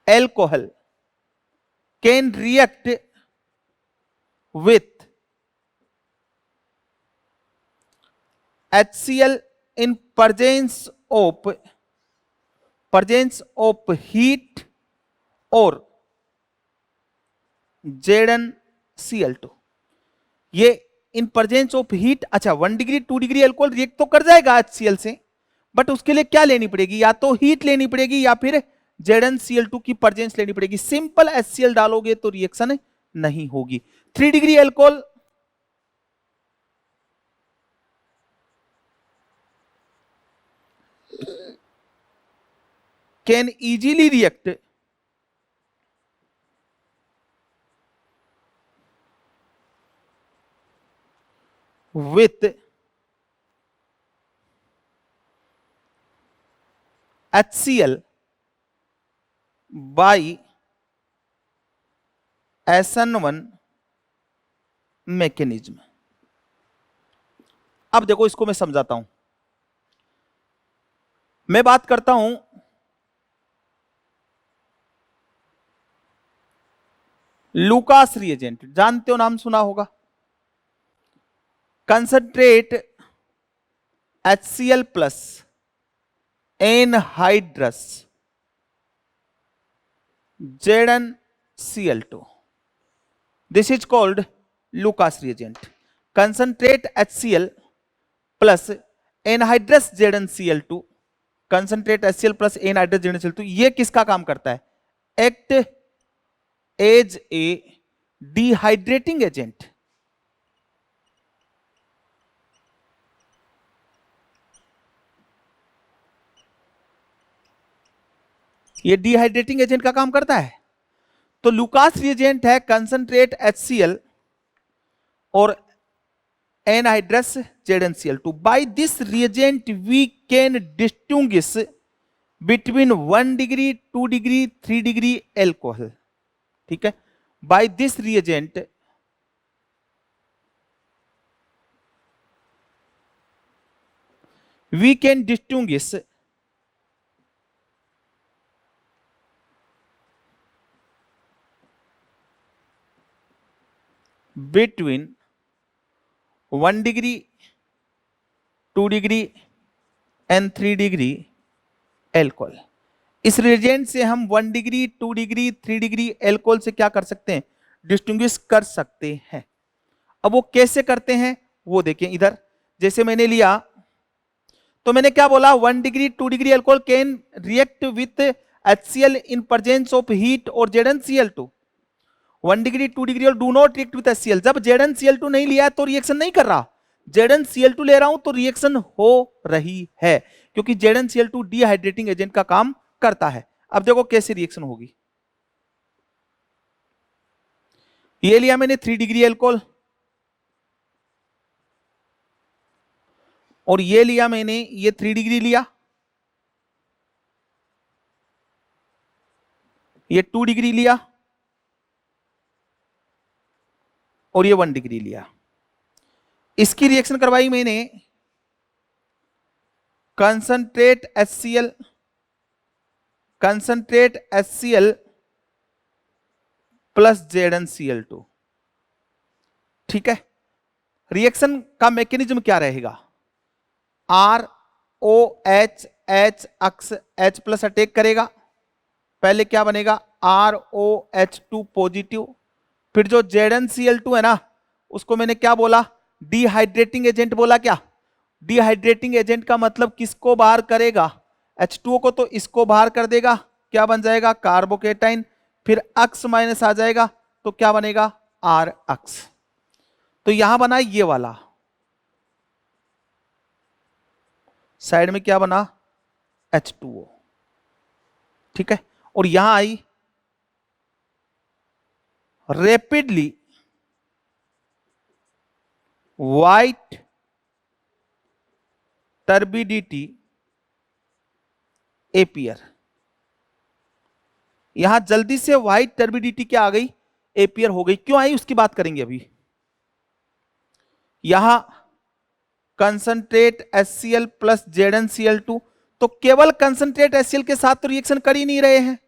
alcohol can react with HCl in presence of heat और ZnCl2। ये इन प्रेजेंस ऑफ हीट, अच्छा 1 डिग्री 2 डिग्री अल्कोहल रिएक्ट तो कर जाएगा HCl से, बट उसके लिए क्या लेनी पड़ेगी, या तो हीट लेनी पड़ेगी या फिर ZnCl2 की प्रेजेंस लेनी पड़ेगी। सिंपल HCl डालोगे तो रिएक्शन नहीं होगी। 3 degree alcohol can easily react with HCl by SN1 mechanism. अब देखो इसको मैं समझाता हूं। मैं बात करता हूं लूकास रिएजेंट, जानते हो, नाम सुना होगा। Concentrate HCl plus anhydrous ZnCl2, this is called Lucas reagent। concentrate HCl plus anhydrous ZnCl2, concentrate HCl plus anhydrous ZnCl2, ये किसका काम करता है, act as a dehydrating agent. ये डिहाइड्रेटिंग एजेंट का काम करता है। तो लुकास रिएजेंट है कंसंट्रेट HCl और anhydrous ZnCl2। By this reagent we can distinguish between 1 degree 2 degree 3 degree alcohol. ठीक है, by this reagent we can distinguish between 1 degree 2 degree and 3 degree alcohol. इस रिएजेंट से हम 1 डिग्री 2 डिग्री 3 डिग्री एल्कोहल से क्या कर सकते हैं, डिस्टिंग्विश कर सकते हैं। अब वो कैसे करते हैं वो देखें। इधर जैसे मैंने लिया तो मैंने क्या बोला, 1 degree 2 degree alcohol can react with HCl in presence of heat और ZnCl2। 1 डिग्री 2 डिग्री और do not react with HCl। जब ZnCl2 नहीं लिया तो रिएक्शन नहीं कर रहा, ZnCl2 ले रहा हूं तो रिएक्शन हो रही है, क्योंकि ZnCl2 डिहाइड्रेटिंग एजेंट का काम करता है। अब देखो कैसे रिएक्शन होगी। ये लिया मैंने 3 डिग्री एल्कोहल और ये लिया मैंने, ये 3 डिग्री लिया, ये 2 डिग्री लिया और ये 1 डिग्री लिया। इसकी रिएक्शन करवाई मैंने कंसंट्रेट HCl प्लस ZnCl2। ठीक है, रिएक्शन का मैकेनिज्म क्या रहेगा, ROH H अक्स H प्लस अटैक करेगा, पहले क्या बनेगा ROH2 पॉजिटिव, फिर जो ZnCl2 है ना उसको मैंने क्या बोला, डिहाइड्रेटिंग एजेंट बोला। क्या डिहाइड्रेटिंग एजेंट का मतलब किसको बाहर करेगा, H2O को, तो इसको बाहर कर देगा, क्या बन जाएगा कार्बोकेटाइन, फिर अक्स माइनस आ जाएगा तो क्या बनेगा R अक्स। तो यहां बना ये वाला, साइड में क्या बना H2O, ठीक है। और यहां आई रैपिडली वाइट टर्बिडिटी एपियर, यहां जल्दी से व्हाइट टर्बिडिटी क्या आ गई, एपियर हो गई। क्यों आई उसकी बात करेंगे अभी। यहां कंसंट्रेट HCl प्लस ZnCl2, तो केवल कंसंट्रेट HCl के साथ तो रिएक्शन कर ही नहीं रहे हैं,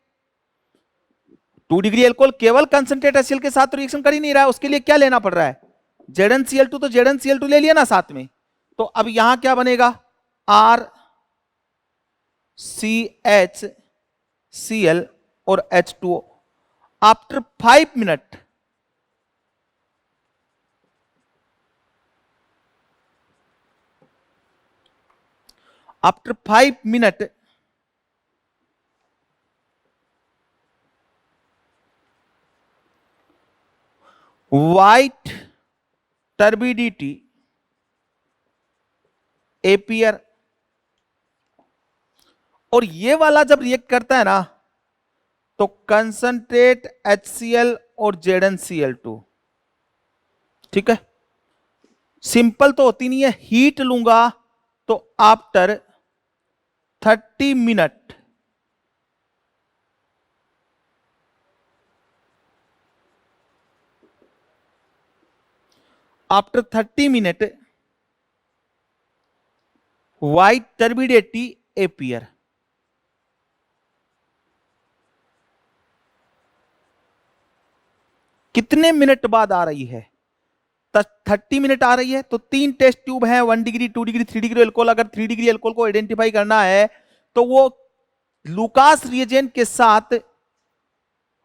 2 डिग्री एल्कोहल केवल कंसंट्रेट HCl के साथ तो रिएक्शन कर ही नहीं रहा है, उसके लिए क्या लेना पड़ रहा है ZnCl2, तो ZnCl2 ले लिया ना साथ में। तो अब यहां क्या बनेगा RCHCl और H2O। After 5 minute white turbidity appear, और ये वाला जब रिएक्ट करता है ना तो कंसंट्रेट HCl और ZnCl2, ठीक है। सिंपल तो होती नहीं है, हीट लूंगा तो after 30 minute white turbidity appear. कितने मिनट बाद आ रही है, 30 मिनट आ रही है। तो 3 टेस्ट ट्यूब है, 1 डिग्री 2 डिग्री 3 डिग्री एल्कोहल। अगर 3 डिग्री एल्कोहल को आइडेंटिफाई करना है तो वो लुकास रिएजेंट के साथ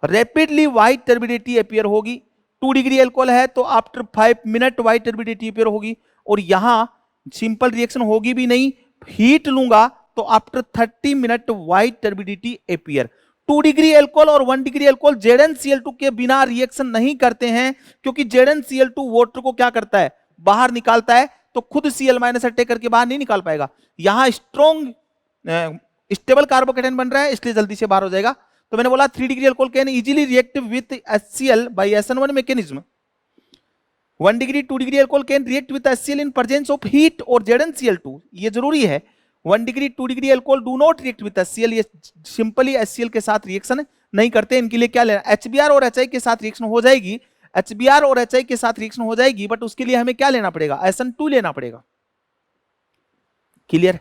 रैपिडली व्हाइट टर्बिडिटी अपीयर होगी। 2 डिग्री एल्कोहल है तो after 5 minute white turbidity appear होगी। और यहां सिंपल रिएक्शन होगी भी नहीं, हीट लूंगा तो after 30 minute white turbidity appear. 2 degree alcohol और 1 डिग्री एल्कोहल ZnCl2 के बिना रिएक्शन नहीं करते हैं, क्योंकि ZnCl2 वाटर को क्या करता है बाहर निकालता है, तो खुद Cl- अटैक करके बाहर नहीं निकाल पाएगा। यहां स्ट्रॉन्ग स्टेबल कार्बोकेटाइन बन रहा है इसलिए जल्दी से बाहर हो जाएगा। तो मैंने बोला 3 degree alcohol can easily react with HCl by SN1 mechanism. 1 degree 2 degree alcohol can react with HCl in presence of heat और ZnCl2, ये जरूरी है। 1 degree 2 degree alcohol do not react with HCl, ये सिंपली HCl के साथ reaction नहीं करते। इनके लिए क्या लेना, HBr और HI के साथ रिएक्शन हो जाएगी, HBr और HI के साथ रिएक्शन हो जाएगी, बट उसके लिए हमें क्या लेना पड़ेगा SN2 लेना पड़ेगा। Clear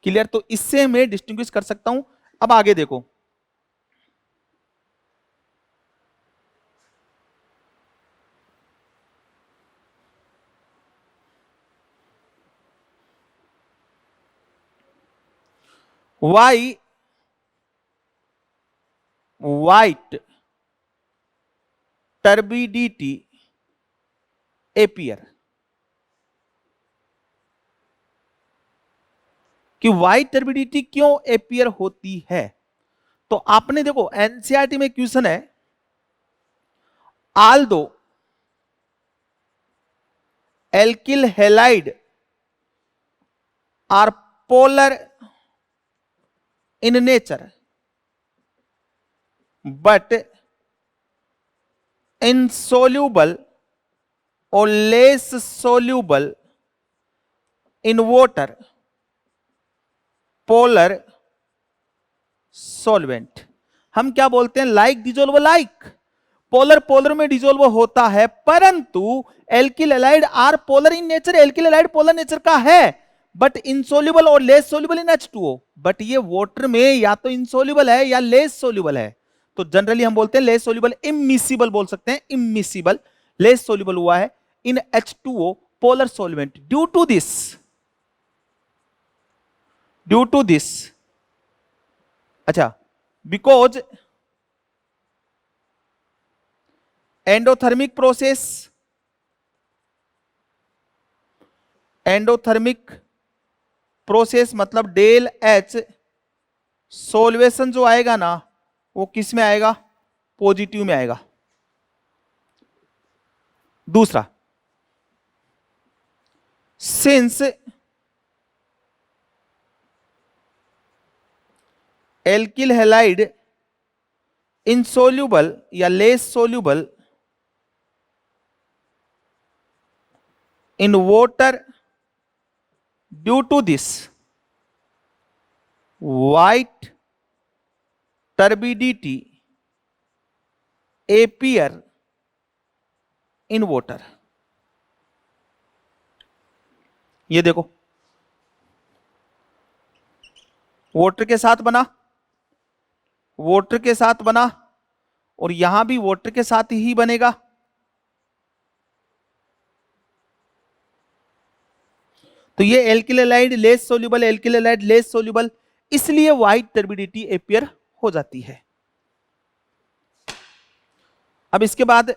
clear. तो इससे मैं डिस्टिंग्विश कर सकता हूं। अब आगे देखो, वाई व्हाइट टर्बिडिटी एपियर, कि व्हाइट टर्बिडिटी क्यों एपियर होती है। तो आपने देखो एनसीईआरटी में क्वेश्चन है, although alkyl halide are polar in nature but insoluble or less soluble in water, polar solvent। हम क्या बोलते हैं, like dissolve like, polar polar में डिजोल्व होता है, परंतु alkyl halide are polar in nature, alkyl halide polar nature का है, बट इंसोल्यूबल और less soluble in H2O। But ये वाटर में या तो इंसोल्यूबल है या लेस सोल्यूबल है, तो जनरली हम बोलते हैं लेस सोल्यूबल, इमिसिबल बोल सकते हैं, इमिसिबल, लेस सोल्यूबल हुआ है in H2O polar solvent. Due to this अच्छा, because endothermic process, endothermic process मतलब डेल एच, सोल्वेशन जो आएगा ना वो किस में आएगा, पॉजिटिव में आएगा। दूसरा, सिंस एल्किल हैलाइड इनसोल्यूबल या less soluble in water, due to this white turbidity appear in water। ये देखो, वाटर के साथ बना, वाटर के साथ बना, और यहां भी वाटर के साथ ही बनेगा। तो ये alkyl halide less soluble, alkyl halide less soluble, इसलिए व्हाइट टर्बिडिटी अपियर हो जाती है। अब इसके बाद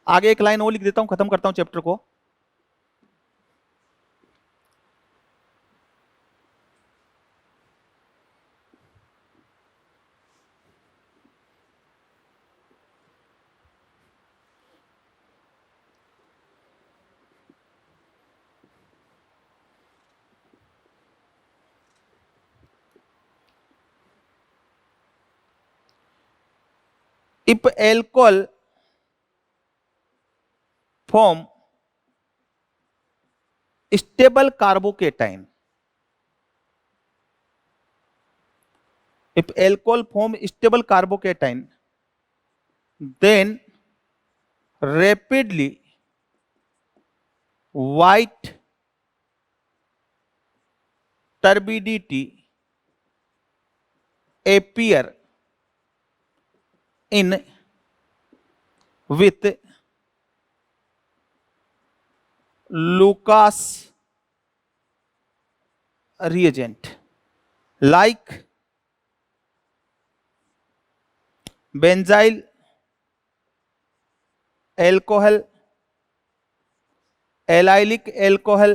आगे एक लाइन और लिख देता हूं, खत्म करता हूं चैप्टर को। If alcohol form stable carbocation, if alcohol form stable carbocation, then rapidly white turbidity appear in with Lucas reagent like benzyl alcohol, allylic alcohol,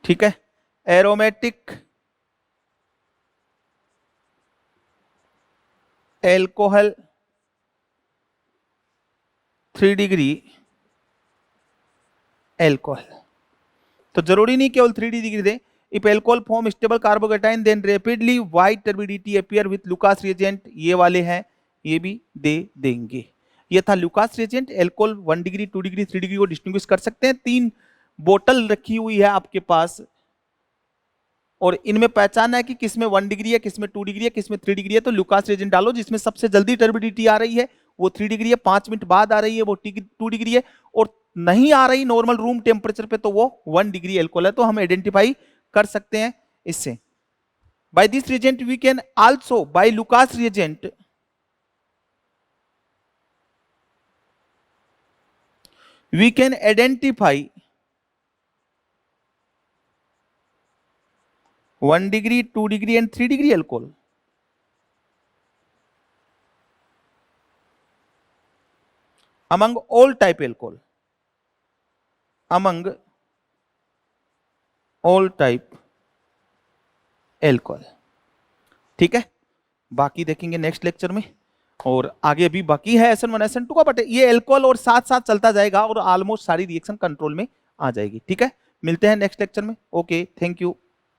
ठीक है, एरोमेटिक एल्कोहल 3 डिग्री एल्कोहल। तो जरूरी नहीं केवल 3 डिग्री दे। If alcohol form stable carbocation then rapidly white turbidity appear with Lucas reagent, ये वाले हैं, ये भी दे देंगे। ये था Lucas reagent. Alcohol 1 degree 2 degree 3 degree को डिस्टिंग्विश कर सकते हैं। 3 बोतल रखी हुई है आपके पास और इनमें पहचानना है कि किसमें 1 डिग्री है, किसमें 2 डिग्री है, किसमें 3 डिग्री है। तो लुकास रिएजेंट डालो, जिसमें सबसे जल्दी टर्बिडिटी आ रही है वो 3 डिग्री है, 5 मिनट बाद आ रही है वो 2 डिग्री है, और नहीं आ रही नॉर्मल रूम टेम्परेचर पे तो वो 1 डिग्री एल्कोहल है। तो हम आइडेंटिफाई कर सकते हैं इससे। By this reagent we can also, by Lucas reagent we can identify 1 degree, 2 degree and 3 degree alcohol among all type alcohol, among all type alcohol। ठीक है, बाकी देखेंगे नेक्स्ट लेक्चर में, और आगे भी बाकी है SN1 SN2 का, बट ये एल्कोहल और साथ साथ चलता जाएगा और ऑलमोस्ट सारी रिएक्शन कंट्रोल में आ जाएगी। ठीक है, मिलते हैं नेक्स्ट लेक्चर में। Okay, thank you.